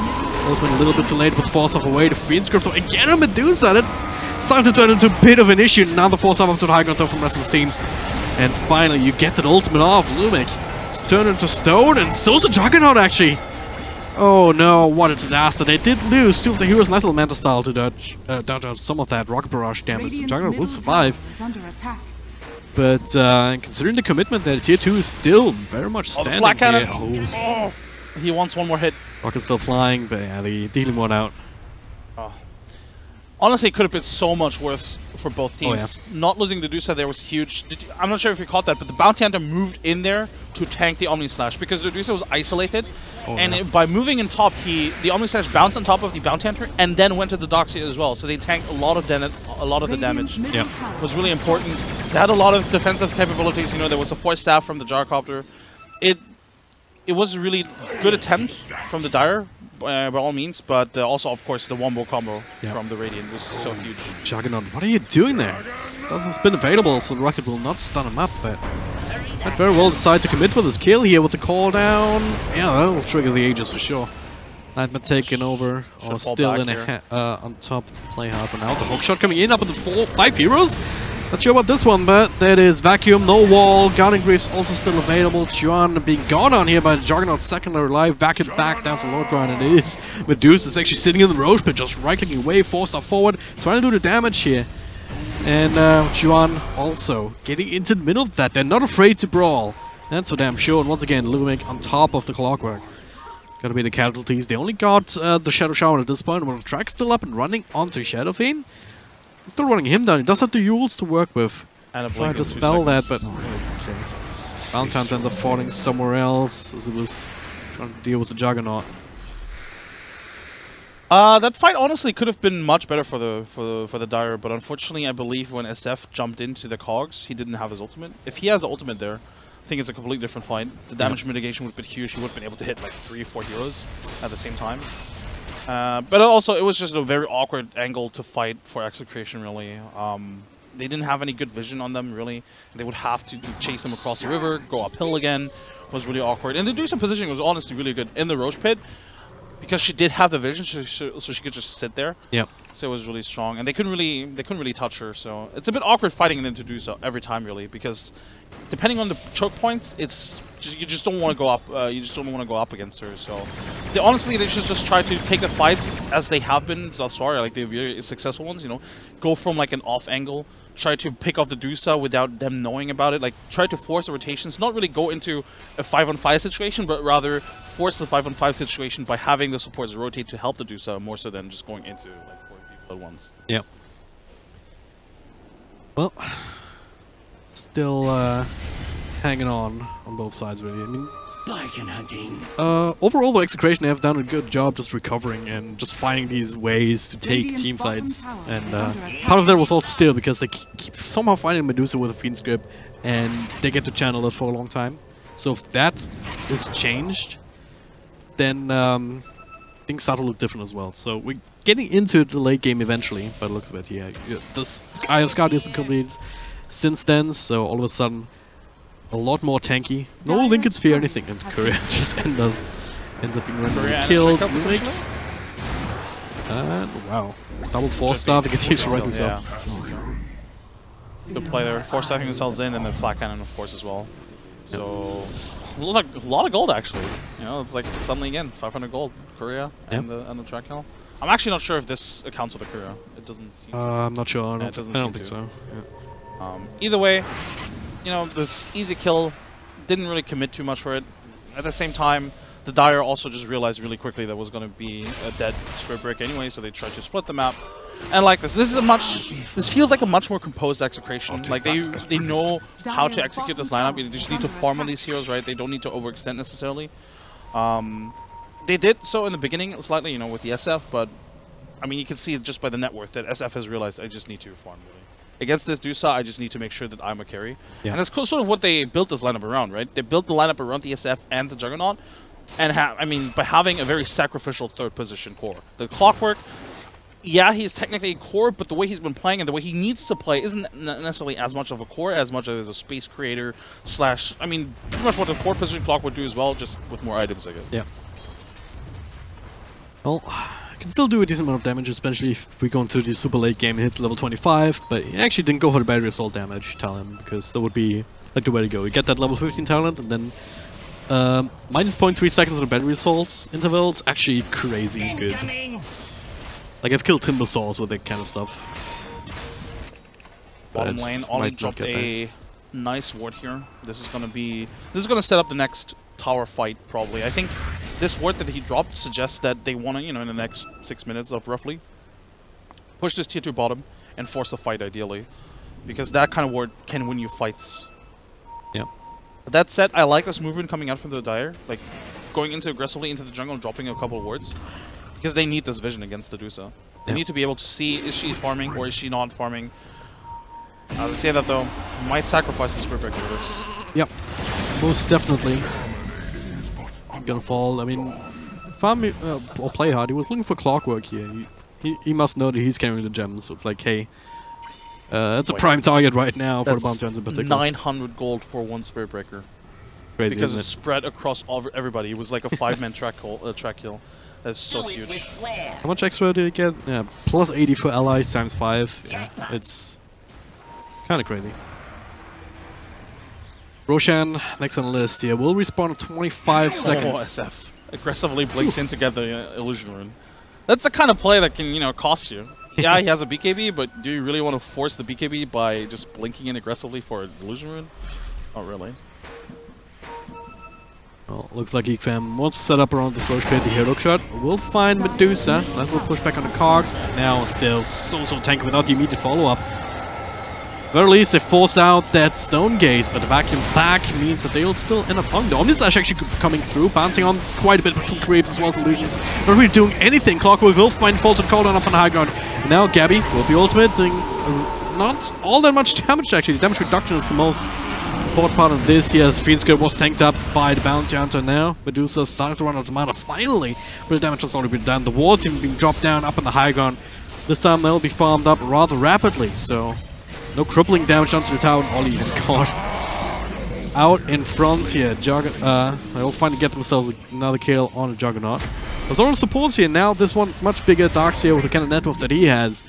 ultimately a little bit too late with Force Off away. The Fiend Script again on Medusa. That's starting to turn into a bit of an issue. Now the Force Off up to the High Ground from Wrestling Scene. And finally, you get that ultimate off. Lumic is turned into stone, and so's the Juggernaut, actually. Oh no, what a disaster. They did lose two of the heroes. Nice little Manta style to dodge out some of that Rocket Barrage damage. The Juggernaut will survive. But considering the commitment that tier 2 is still very much standing the flat cannon. here. He wants one more hit. Rocket's still flying, but yeah, they're dealing one out. Honestly, it could have been so much worse for both teams. Oh, yeah. Not losing the Dusa there was huge. I'm not sure if you caught that, but the Bounty Hunter moved in there to tank the Omni Slash because the Dusa was isolated. By moving in top, the Omni Slash bounced on top of the Bounty Hunter and then went to the Doxia as well. So they tanked a lot of the damage. Yeah. It was really important. They had a lot of defensive capabilities. You know, there was the Force Staff from the Gyrocopter. It was a really good attempt from the Dire, by all means, but also, of course, the wombo combo from the Radiant was so huge. Juggernaut, what are you doing there? Doesn't spin available, so the Rocket will not stun him up, but might very well decide to commit for this kill here with the call down. Yeah, that'll trigger the Aegis for sure. Nightmare taken over, or still in on top of the play hard, but now the hookshot coming in up with the 5 heroes. Not sure about this one, but that is Vacuum, no wall, Guarding Greaves also still available. Juan being gone on here by the Juggernaut, secondary life, Vacuum back down to Lord Grind, and it is Medusa. It's actually sitting in the Ro8 pit, just right-clicking away, forced up forward, trying to do the damage here. And Juan also getting into the middle of that. They're not afraid to brawl. That's for damn sure. And once again, Lumic on top of the Clockwork. Gotta be the casualties. They only got the Shadow Shower at this point. When the track's still up and running onto Shadow Fiend. Still running him down. He does have the Yules to work with. And trying to dispel that, but okay. Bounty Hunter ended up falling somewhere else as it was trying to deal with the Juggernaut. That fight honestly could have been much better for the Dire, but unfortunately, I believe when SF jumped into the cogs, he didn't have his ultimate. If he has the ultimate there, I think it's a completely different fight. The damage mitigation would have been huge. He would have been able to hit like 3 or 4 heroes at the same time. But also, it was just a very awkward angle to fight for Execration, really. They didn't have any good vision on them, really. They would have to chase them across the river, go uphill again. It was really awkward. And the Dusa positioning was honestly really good in the Ro8 pit. Because she did have the vision, so she could just sit there. Yep. So it was really strong, and they couldn't really touch her. So it's a bit awkward fighting them to do so every time, really, because depending on the choke points, it's you just don't want to go up. You just don't want to go up against her. So, honestly, they should just try to take the fights as they have been thus far, like the very successful ones. You know, go from like an off angle, try to pick off the Dusa without them knowing about it. Like, try to force the rotations. Not really go into a 5-on-5 situation, but rather force the 5-on-5 situation by having the supports rotate to help the Dusa more so than just going into like 4 people at once. Yeah. Well, still hanging on both sides, really. I mean, overall, the Execration have done a good job just recovering and just finding these ways to take team fights. And part of that was also still because they keep somehow finding Medusa with a Fiend Script, and they get to channel it for a long time. So if that is changed, then things start to look different as well. So we're getting into the late game eventually, by the looks of it. Yeah, the Sky of Scardy has been completed since then, so all of a sudden a lot more tanky. No Lincoln Sphere or anything, and Courier just ends up being randomly killed. And wow, double 4-star, they continue to right this up. Good play there, 4-staffing themselves in, and then flat cannon of course as well. So a lot of gold actually. You know, it's like suddenly again 500 gold. Courier and the track kill. I'm actually not sure if this accounts for the Courier. It doesn't seem. I'm not sure. I don't think so. Yeah. Either way, you know, this easy kill didn't really commit too much for it. At the same time, the Dire also just realized really quickly that was going to be a dead Spirit Break anyway, so they tried to split the map. And like this feels like a much more composed Execration. Like they know how to execute this lineup. You just need to farm on these heroes, right? They don't need to overextend necessarily. They did so in the beginning slightly, you know, with the SF, but I mean, you can see just by the net worth that SF has realized I just need to farm really. Against this Dusa, I just need to make sure that I'm a carry. Yeah. And that's sort of what they built this lineup around, right? They built the lineup around the SF and the Juggernaut, and I mean, by having a very sacrificial third position core. The Clockwork, yeah, he's technically a core, but the way he's been playing and the way he needs to play isn't necessarily as much of a core as much as a space creator slash, I mean, pretty much what the fourth position Clock would do as well, just with more items, I guess. Yeah. Well, I can still do a decent amount of damage, especially if we go into the super late game and hits level 25, but he actually didn't go for the battery assault damage talent, because that would be like the way to go. You get that level 15 talent, and then minus 0.3 seconds on the battery assaults interval. It's actually crazy good. Like, I've killed Timber Saws with that kind of stuff. Bottom lane, Ollie dropped a nice ward here. This is gonna set up the next tower fight, probably. I think this ward that he dropped suggests that they want to, you know, in the next 6 minutes of roughly, push this tier 2 bottom and force a fight ideally, because that kind of ward can win you fights. Yeah. But that said, I like this movement coming out from the Dire, like going into aggressively into the jungle and dropping a couple of wards, because they need this vision against the Dusa. They need to be able to see, is she farming or is she not farming? To say that though, might sacrifice the Spirit Breaker for this. Yep, most definitely. Gonna fall. I mean, farm or play hard. He was looking for Clockwork here. He must know that he's carrying the gems. So it's like, hey, that's a prime target right now for the bounty hunter in particular. 900 gold for one Spirit Breaker. Crazy, because it's spread across everybody. It was like a 5-man track kill. That's so huge. How much extra did he get? Yeah, plus 80 for allies times 5. Yeah, it's kind of crazy. Roshan, next on the list here, will respawn in 25 seconds. SF aggressively blinks in to get the Illusion Rune. That's the kind of play that can, you know, cost you. Yeah, he has a BKB, but do you really want to force the BKB by just blinking in aggressively for an Illusion Rune? Not really. Well, looks like Geek Fam wants to set up around the first trade, the hero shot. We'll find Medusa. Nice little push back on the cogs. Now still so tanky without the immediate follow-up. At the very least, they forced out that Stone Gaze, but the vacuum back means that they'll still end up on. The Omnislash actually coming through, bouncing on quite a bit with 2 creeps as well as illusions. Not really doing anything. Clockwork will find Faulted Cauldron up on the high ground. And now Gabby with the ultimate doing not all that much damage actually. The damage reduction is the most important part of this. Yes, Fiend Script was tanked up by the Bounty Hunter now. Medusa starting to run out of mana finally, but the damage has already been done. The wards even being dropped down up on the high ground. This time they'll be farmed up rather rapidly, so no crippling damage onto the tower. Ollie even caught out in front here. They'll finally get themselves another kill on the Juggernaut. There's all the supports here now. This one's much bigger. Darkseer with the kind of net worth that he has.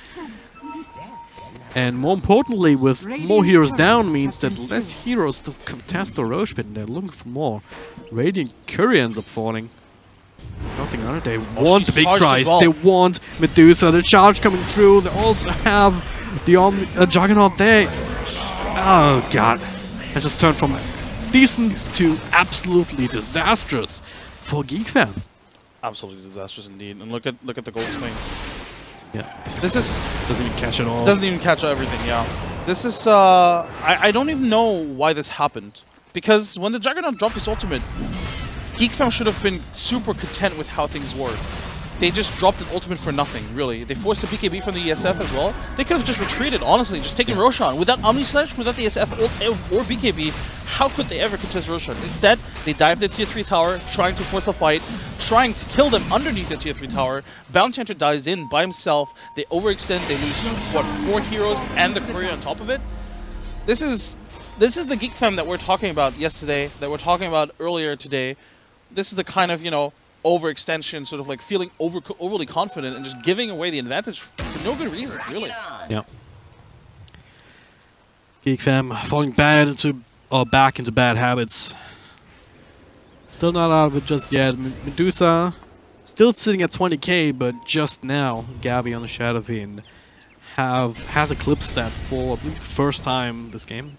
And more importantly, with more heroes down means that less heroes to contest the Ro8 pit, and they're looking for more. Radiant Courier ends up falling. Nothing on it. They want the big prize. Well. They want Medusa. The charge coming through. They also have the Juggernaut there. Oh god. That just turned from decent to absolutely disastrous for Geek fam. Absolutely disastrous indeed. And look at the gold swing. Yeah. This is doesn't even catch it all. Doesn't even catch everything, yeah. This is I don't even know why this happened. Because when the Juggernaut dropped his ultimate, Geek fam should have been super content with how things were. They just dropped an ultimate for nothing, really. They forced a BKB from the ESF as well. They could have just retreated, honestly, just taken Roshan. Without Omni Slash, without the ESF or BKB, how could they ever contest Roshan? Instead, they dived the tier 3 tower, trying to force a fight, trying to kill them underneath the tier 3 tower. Bounty Hunter dies in by himself. They overextend, they lose, what, 4 heroes and the courier on top of it? This is the Geek fam that we're talking about yesterday, that we're talking about earlier today. This is the kind of, you know, overextension, sort of like feeling overly confident and just giving away the advantage for no good reason, really. Yeah. Geek fam falling back into bad habits. Still not out of it just yet. Medusa still sitting at 20k, but just now Gabby on the Shadow Fiend has eclipsed that for I believe the first time this game,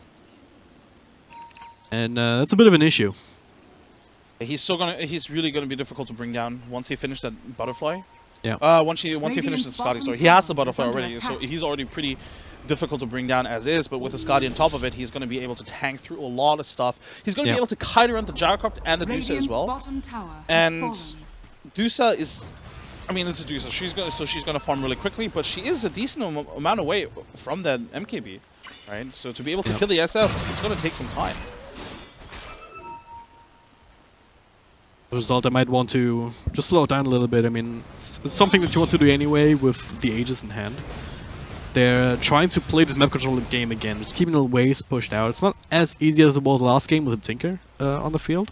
and that's a bit of an issue. He's really gonna be difficult to bring down once he finished that butterfly. Yeah. Once he finishes the Scotty, so he has the butterfly already, so he's already pretty difficult to bring down as is. But with the Scotty on top of it, he's gonna be able to tank through a lot of stuff. He's gonna be able to kite around the Jaggercraft and the Dusa as well. And Dusa is, I mean, it's a Dusa. She's gonna farm really quickly, but she is a decent amount away from that MKB, right? So to be able to kill the SF, it's gonna take some time. Result, I might want to just slow down a little bit. I mean, it's something that you want to do anyway with the Aegis in hand. They're trying to play this map control game again, just keeping the waves pushed out. It's not as easy as it was last game with a Tinker on the field.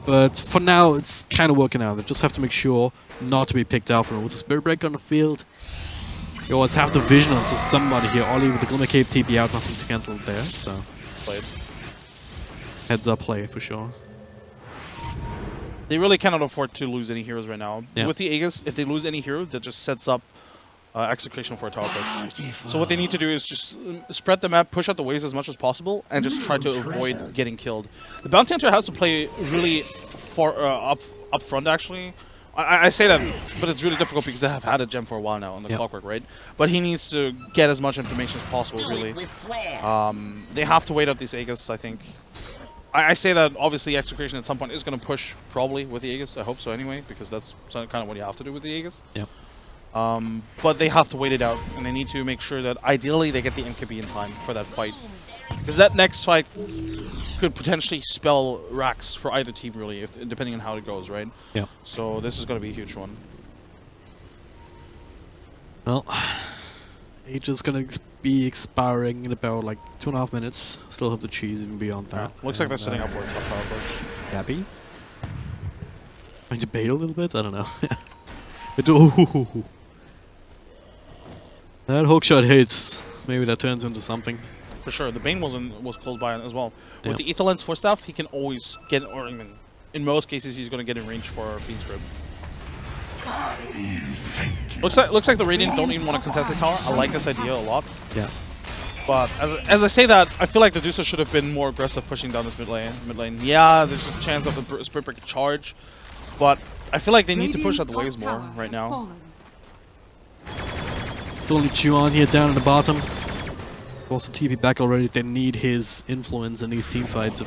But for now, it's kind of working out. They just have to make sure not to be picked out from it. With the Spirit Breaker on the field, you always have the vision onto somebody here. Ollie with the Glimmer Cape TP out, nothing to cancel it there, so... Played. Heads up play, for sure. They really cannot afford to lose any heroes right now. Yeah. With the Aegis, if they lose any hero, that just sets up Execration for a tower push. So what they need to do is just spread the map, push out the waves as much as possible, and just try to avoid getting killed. The Bounty Hunter has to play really far up front, actually. I say that, but it's really difficult because they have had a gem for a while now on the Clockwork, right? But he needs to get as much information as possible, really. They have to wait out these Aegis, I think. I say that obviously Execration at some point is going to push probably with the Aegis. I hope so anyway, because that's kind of what you have to do with the Aegis. Yep. But they have to wait it out, and they need to make sure that ideally they get the MKB in time for that fight. Because that next fight could potentially spell racks for either team, really, depending on how it goes, right? Yeah. So this is going to be a huge one. Well, Age is going to be expiring in about like 2.5 minutes. Still have the cheese even beyond that. Yeah. Looks like they're setting up for a top power push. Gabby? Trying to bait a little bit? I don't know. But, ooh, that hookshot hits. Maybe that turns into something. For sure. The Bane was close by as well. With the Ether Lens Force Staff, he can always get, or even in most cases, he's going to get in range for Fiend's Grip. Looks like the Radiant don't even want to contest the tower. I like this idea a lot. Yeah. But as I say that, I feel like the Dusa should have been more aggressive pushing down this mid lane. Yeah, there's a chance of the Spirit Breaker charge, but I feel like they need to push out the waves more right now. It's only Chuan here down in the bottom. Also TP back already. They need his influence in these team fights.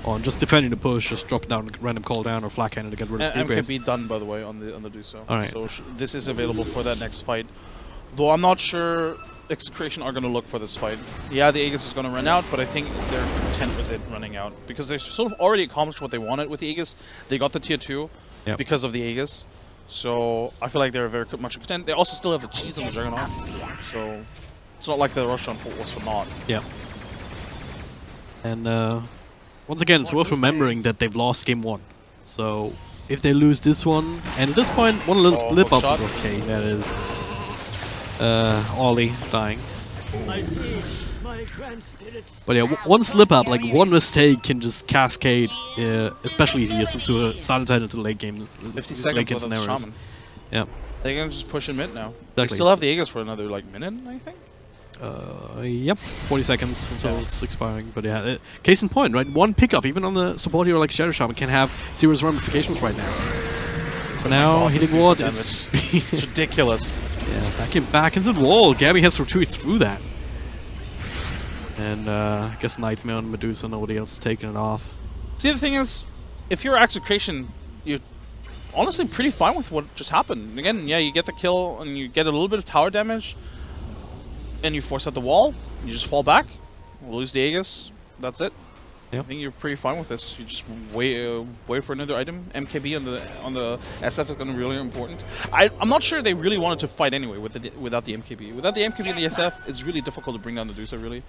On just defending the push, just drop down, random call down, or flat cannon to get rid of the MKB done, by the way, on the Dusa. Alright. So this is available for that next fight. Though I'm not sure Execration are going to look for this fight. Yeah, the Aegis is going to run out, but I think they're content with it running out. Because they've sort of already accomplished what they wanted with the Aegis. They got the tier 2 because of the Aegis. So I feel like they're very much content. They also still have the cheese on the Juggernaut. So it's not like the rush on full was for naught. Yeah. And once again, it's worth remembering that they've lost game 1. So if they lose this one, and at this point, one little split up. Okay, that is Ollie dying. But yeah, one slip up, like one mistake, can just cascade, especially here, since we're starting to head into the late game. 50 seconds scenarios. Shaman. Yeah. They can just push in mid now. Exactly. They still have the Aegis for another like minute, I think. Yep, 40 seconds until it's expiring. But yeah, case in point, right? One pickup, even on the support hero like Shadow Shaman, can have serious ramifications right now. For now, hitting ward, it's ridiculous. Yeah, back into the wall. Gabby has to retreat through that. And I guess Nightmare and Medusa, nobody else is taking it off. See, the thing is, if you're Execration, you're honestly pretty fine with what just happened. Again, yeah, you get the kill and you get a little bit of tower damage, and you force out the wall, you just fall back, lose the Aegis, that's it. Yep. I think you're pretty fine with this. You just wait for another item. MKB on the SF is going to be really important. I'm not sure they really wanted to fight anyway without the MKB. Without the MKB and the SF, it's really difficult to bring down the Medusa, really.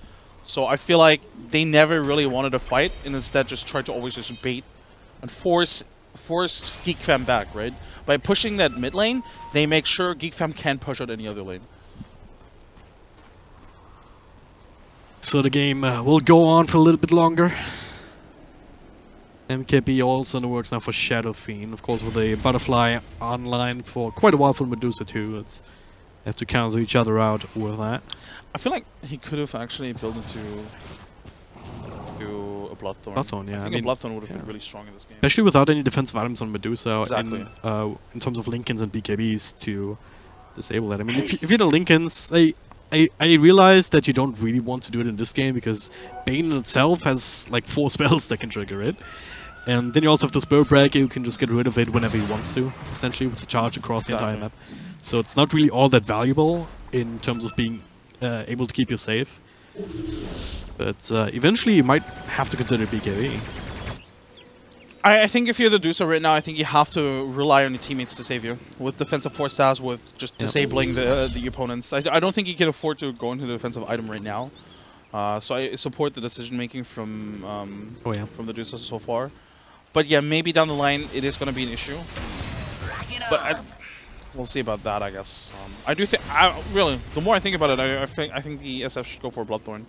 So I feel like they never really wanted to fight, and instead just tried to always just bait and force Geek Fam back, right? By pushing that mid lane, they make sure Geek Fam can't push out any other lane. So the game will go on for a little bit longer. MKB also in the works now for Shadow Fiend, of course, with a Butterfly online for quite a while for Medusa too. They have to counter each other out with that. I feel like he could have actually built into a Bloodthorn. Bloodthorn, yeah. I think a Bloodthorn would have been really strong in this game. Especially without any defensive items on Medusa, exactly. in terms of Lincolns and BKBs to disable that. I mean, if you're the Lincolns, I realize that you don't really want to do it in this game because Bane itself has like 4 spells that can trigger it. And then you also have the Spur Break, you can just get rid of it whenever he wants to, essentially, with the charge across the entire map. So it's not really all that valuable in terms of being able to keep you safe. But eventually you might have to consider BKB. I think if you're the Medusa right now, I think you have to rely on your teammates to save you. With defensive 4 stars, with just disabling the opponents. I don't think you can afford to go into the defensive item right now. So I support the decision making from the Medusa so far. But yeah, maybe down the line it is going to be an issue. But we'll see about that, I guess. I do think, really, the more I think about it, I think the SF should go for Bloodthorn.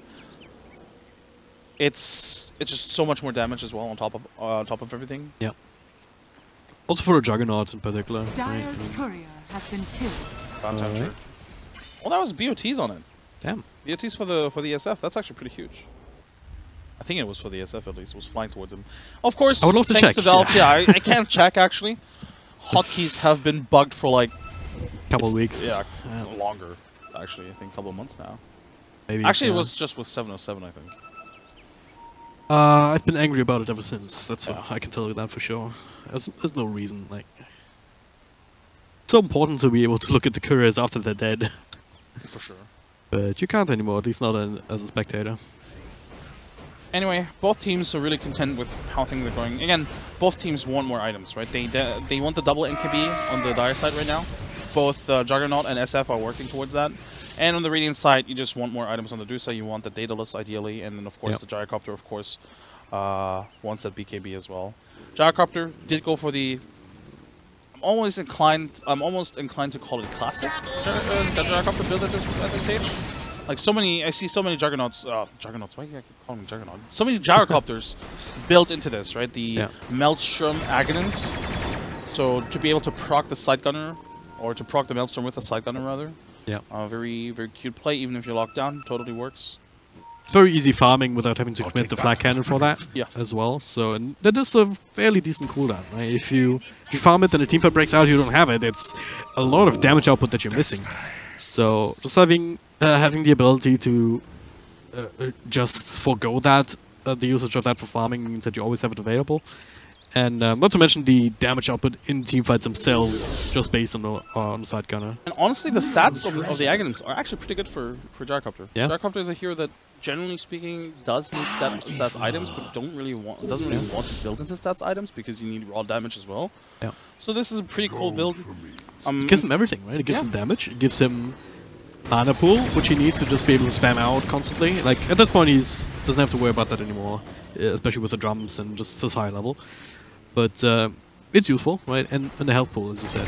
It's just so much more damage as well on top of everything. Yeah. Also for the Juggernauts in particular. Dire's courier has been killed. Right. Well, that was BOTs on it. Damn. BOTs for the SF. That's actually pretty huge. I think it was for the SF at least. It was flying towards him. Of course, I would love to thanks check. to Valve, I can't check actually. Hotkeys have been bugged for like couple weeks. Yeah, longer. Actually, I think a couple of months now. Maybe. Actually, it was just with 707, I think. I've been angry about it ever since. That's what I can tell you that for sure. There's no reason. Like, it's so important to be able to look at the couriers after they're dead. For sure. But you can't anymore. At least not as a spectator. Anyway, both teams are really content with how things are going. Again, both teams want more items, right? They want the double MKB on the Dire side right now. Both Juggernaut and SF are working towards that. And on the Radiant side, you just want more items on the Medusa. You want the Daedalus, ideally. And then, of course, the Gyrocopter, of course, wants that BKB as well. Gyrocopter did go for the... I'm almost inclined to call it classic Gyrocopter build at this stage. Like, I see so many Juggernauts... Juggernauts? Why do I keep calling them Juggernaut? So many Gyrocopters built into this, right? The Maelstrom Agonins. So, to be able to proc the Sight Gunner, or to proc the Maelstrom with a Sight Gunner, rather. Yeah. Very, very cute play, even if you're locked down. Totally works. It's very easy farming without having to commit the flag cannon for that as well. So, and that is a fairly decent cooldown, right? If you farm it and a team fight breaks out, you don't have it. It's a lot of damage output that you're missing. So, just having the ability to just forgo that, the usage of that for farming means that you always have it available. And not to mention the damage output in teamfights themselves, just based on the Sight Gunner. And honestly, the stats of the Agonins are actually pretty good for Gyrocopter. Yeah. Gyrocopter is a hero that, generally speaking, does need stats items, but doesn't really want to build into stats items because you need raw damage as well. Yeah. So this is a pretty cool build. It gives him everything, right? It gives him damage. It gives him mana pool, which he needs to just be able to spam out constantly. Like, at this point, he doesn't have to worry about that anymore, especially with the drums and just his high level. But it's useful, right? And the health pool, as you said.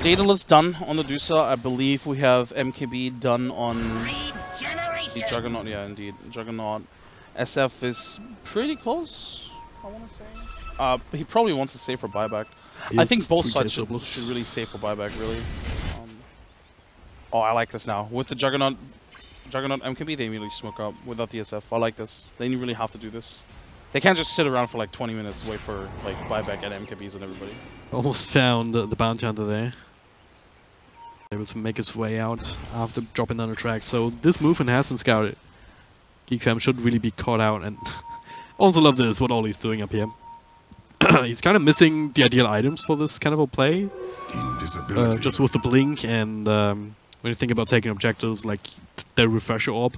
Daedalus done on the Dusa. I believe we have MKB done on the Juggernaut. Yeah, indeed. Juggernaut. SF is pretty close, I want to say. He probably wants to save for buyback. I think both sides should really save for buyback, really. Oh, I like this now. With the Juggernaut MKB, they immediately smoke up without the SF. I like this. They really have to do this. They can't just sit around for like 20 minutes, wait for like buyback and MKBs and everybody. Almost found the bounty hunter there. Able to make his way out after dropping down the track. So this movement has been scouted. Geek should really be caught out, and also love this, what Ollie's doing up here. He's kind of missing the ideal items for this kind of a play. Just with the blink and when you think about taking objectives like the refresher orb,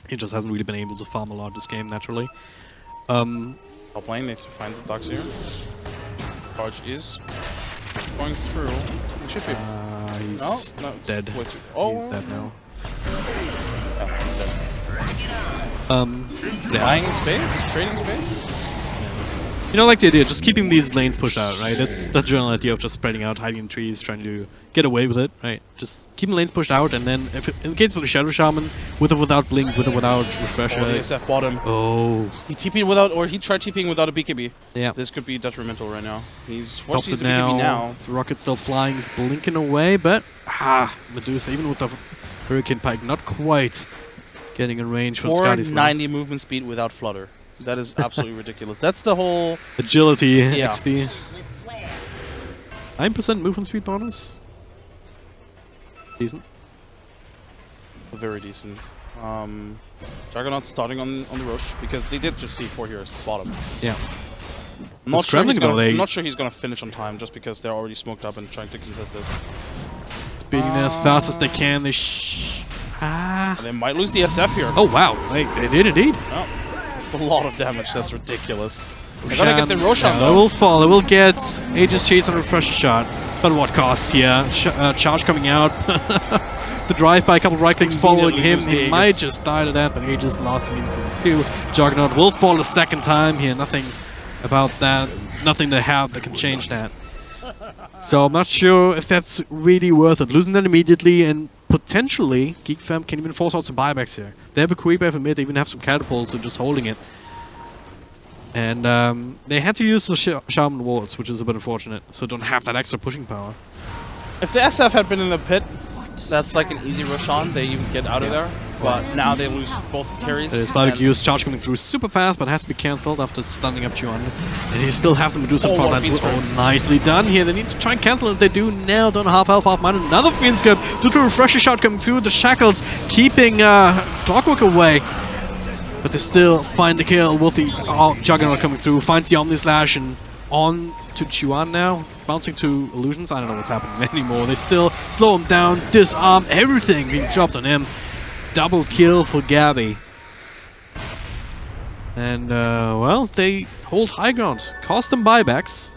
he just hasn't really been able to farm a lot this game naturally. Top lane needs to find the dogs here. Charge is going through. He should be. He's dead. He's dead now. Yeah, he's dead. Buying space? Trading space? You know, like the idea, just keeping these lanes pushed out, right? That's the general idea of just spreading out, hiding in trees, trying to get away with it, right? Just keeping lanes pushed out, and then, if in case of the Shadow Shaman, with or without Blink, with or without Refresher. Oh, the SF bottom. Oh. He TP'd without, or he tried TPing without a BKB. Yeah. This could be detrimental right now. He's forced to use the BKB now. The rocket's still flying, he's blinking away, but Medusa, even with the Hurricane Pike, not quite getting in range for Scotty's 490 movement speed without flutter. That is absolutely ridiculous. That's the whole agility XD. 9% movement speed bonus. Decent. Very decent. Juggernaut starting on the rush because they did just see 4 heroes at the bottom. Yeah. I'm not sure he's gonna finish on time just because they're already smoked up and trying to contest this. Speeding as fast as they can. They and they might lose the SF here. Oh wow, they did indeed. Oh. A lot of damage, that's ridiculous. They're gonna get the Roshan though. They will fall, they will get Aegis Chase and Refresher Shot. But what cost here? Charge coming out. The drive by a couple right clicks following him. He might just die to that, but Aegis lost immediately too. Juggernaut will fall a second time here. Nothing about that. Nothing they have that can change that. So I'm not sure if that's really worth it. Losing that immediately, and potentially Geek Fam can even force out some buybacks here. They have a creep in mid, they even have some catapults, so just holding it. And they had to use the Shaman wards, which is a bit unfortunate, so don't have that extra pushing power. If the SF had been in the pit, that's like an easy rush on. They even get out of there. But now they lose both carries. There's barbecue's charge coming through super fast, but has to be cancelled after stunning up Juan. And he still have the Medusa in front lines. Oh, nicely done here. They need to try and cancel it. They do. Nailed on half health, half mana. Another Fiend Scope. Due to a refresher shot coming through. The shackles keeping Clockwork away. But they still find the kill with the Juggernaut coming through. Finds the Omni Slash and on to Chuan now. Bouncing to Illusions. I don't know what's happening anymore. They still slow him down, disarm everything being dropped on him. Double kill for Gabby. And, well, they hold high ground. Cost them buybacks.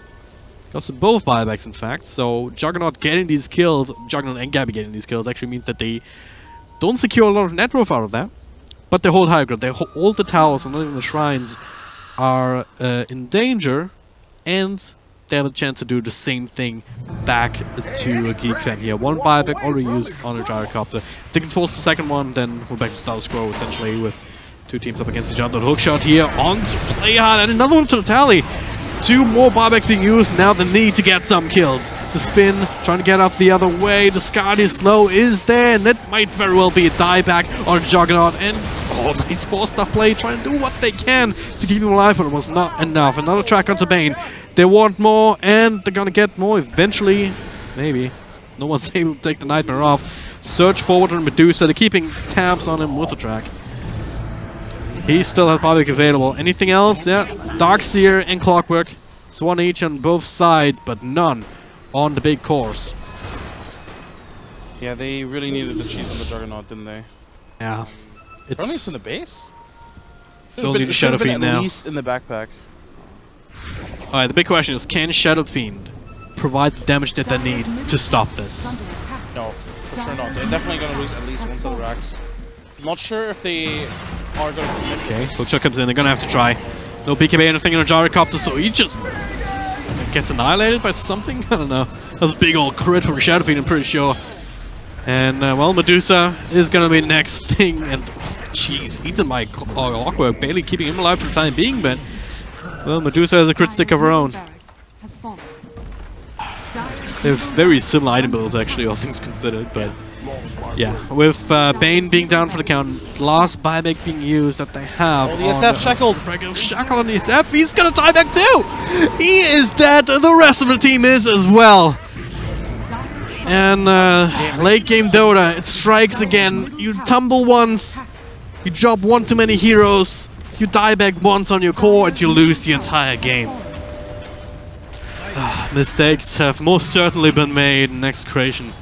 Cost them both buybacks, in fact. So, Juggernaut getting these kills, Juggernaut and Gabby getting these kills, actually means that they don't secure a lot of net worth out of that. But they hold high ground. They all the towers and not even the shrines are in danger. And they have a chance to do the same thing back to a Geek Fan here. One buyback already used on a Gyrocopter. If they can force the second one, then we're back to status quo, essentially, with two teams up against each other. The hook shot here on to play hard, and another one to the tally. Two more buybacks being used, now the need to get some kills. The spin, trying to get up the other way. The Skadi slow is there, and that might very well be a dieback on Juggernaut. And, oh, nice four-stuff play, trying to do what they can to keep him alive, but it was not enough. Another track onto Bane. They want more, and they're gonna get more eventually. Maybe. No one's able to take the Nightmare off. Search forward on Medusa. They're keeping tabs on him with the track. He still has buyback available. Anything else? Yeah. Darkseer and Clockwork. Swan each on both sides, but none on the big course. Yeah, they really needed the cheese on the Juggernaut, didn't they? Yeah. It's in the base? It's only the Shadow Fiend now. At least in the backpack. Alright, the big question is, can Shadow Fiend provide the damage that they need to stop this? No, for sure not. They're definitely going to lose at least one set of racks. Not sure if they are going to commit. Okay, Hookshot comes in, they're going to have to try. No BKB, anything on a Gyrocopter, so he just gets annihilated by something? I don't know. That's a big old crit from Shadowfiend, I'm pretty sure. And, well, Medusa is gonna be next thing, and jeez, eaten by Clockwork, barely keeping him alive for the time being, but, well, Medusa has a crit stick of her own. They have very similar item builds, actually, all things considered, but yeah, with Bane being down for the count, last buyback being used that they have. Oh, the SF shackled. Shackled on the SF, he's gonna die back too! He is dead, the rest of the team is as well. And late game Dota, it strikes again. You tumble once, you drop one too many heroes, you die back once on your core, and you lose the entire game. Mistakes have most certainly been made in Execration.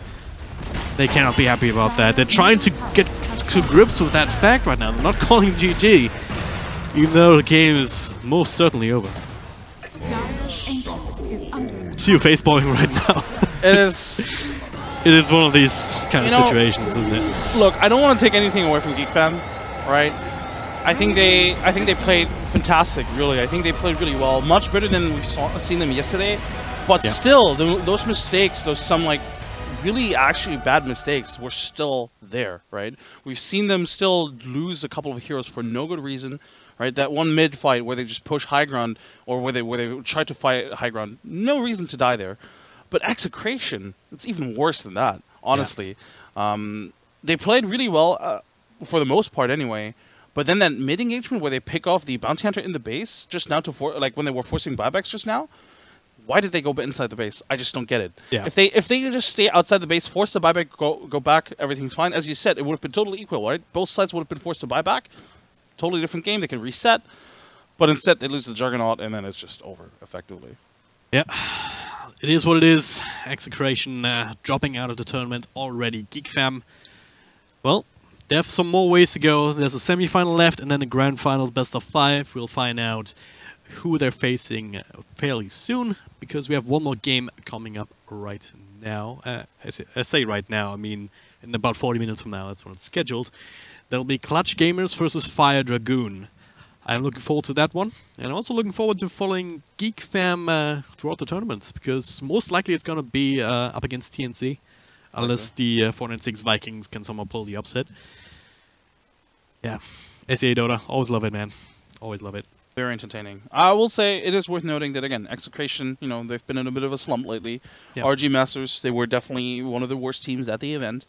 They cannot be happy about that. They're trying to get to grips with that fact right now. They're not calling GG, even though the game is most certainly over. See you faceballing right now. It is. It is one of these kind of situations, isn't it? Look, I don't want to take anything away from Geek Fam, right? I think they played fantastic. Really, I think they played really well, much better than we've seen them yesterday. But still, those mistakes, some like really actually bad mistakes, were still there, right? We've seen them still lose a couple of heroes for no good reason, right? That one mid fight where they just push high ground, or where they try to fight high ground, no reason to die there. But Execration, it's even worse than that, honestly. Yeah. They played really well, for the most part anyway, but then that mid-engagement where they pick off the Bounty Hunter in the base, just now like when they were forcing buybacks just now, why did they go inside the base? I just don't get it. Yeah. If they just stay outside the base, force the buyback, go back, everything's fine. As you said, it would have been totally equal, right? Both sides would have been forced to buy back. Totally different game, they can reset. But instead, they lose the Juggernaut, and then it's just over, effectively. Yeah. It is what it is. Execration dropping out of the tournament already. Geek Fam, well, they have some more ways to go. There's a semi-final left, and then the grand finals, best of 5. We'll find out who they're facing fairly soon, because we have one more game coming up right now. I say right now, I mean in about 40 minutes from now. That's when it's scheduled. That'll be Clutch Gamers versus Fire Dragoon. I'm looking forward to that one, and I'm also looking forward to following Geek Fam throughout the tournaments, because most likely it's going to be up against TNC, unless the 496 Vikings can somehow pull the upset. Yeah, SEA Dota, always love it, man. Always love it. Very entertaining. I will say it is worth noting that, again, Execration, they've been in a bit of a slump lately. Yep. RG Masters, they were definitely one of the worst teams at the event.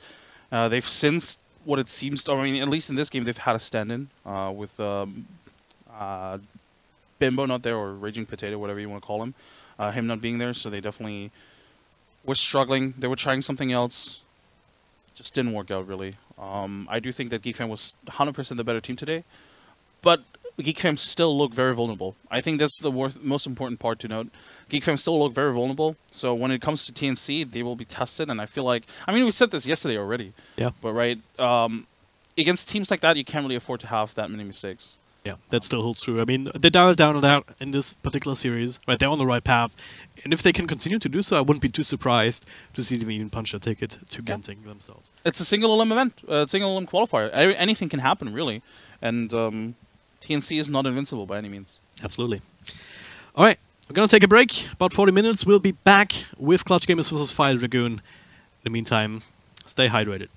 They've since, what it seems to, I mean, at least in this game, they've had a stand-in with Bimbo not there, or Raging Potato, whatever you want to call him. Him not being there, so they definitely were struggling. They were trying something else. Just didn't work out, really. I do think that Geek Fam was 100% the better team today, but Geek Fam still look very vulnerable. I think that's the most important part to note. Geek Fam still look very vulnerable, so when it comes to TNC, they will be tested, and I feel like, I mean, we said this yesterday already. Yeah. But, right, against teams like that, you can't really afford to have that many mistakes. Yeah, that still holds true. I mean, they dialed down and out in this particular series. Right, they're on the right path. And if they can continue to do so, I wouldn't be too surprised to see them even punch a ticket to Genting themselves. It's a single elim event, single elim qualifier. Anything can happen, really. And TNC is not invincible by any means. Absolutely. All right, we're going to take a break. About 40 minutes. We'll be back with Clutch Gamers vs. Fire Dragoon. In the meantime, stay hydrated.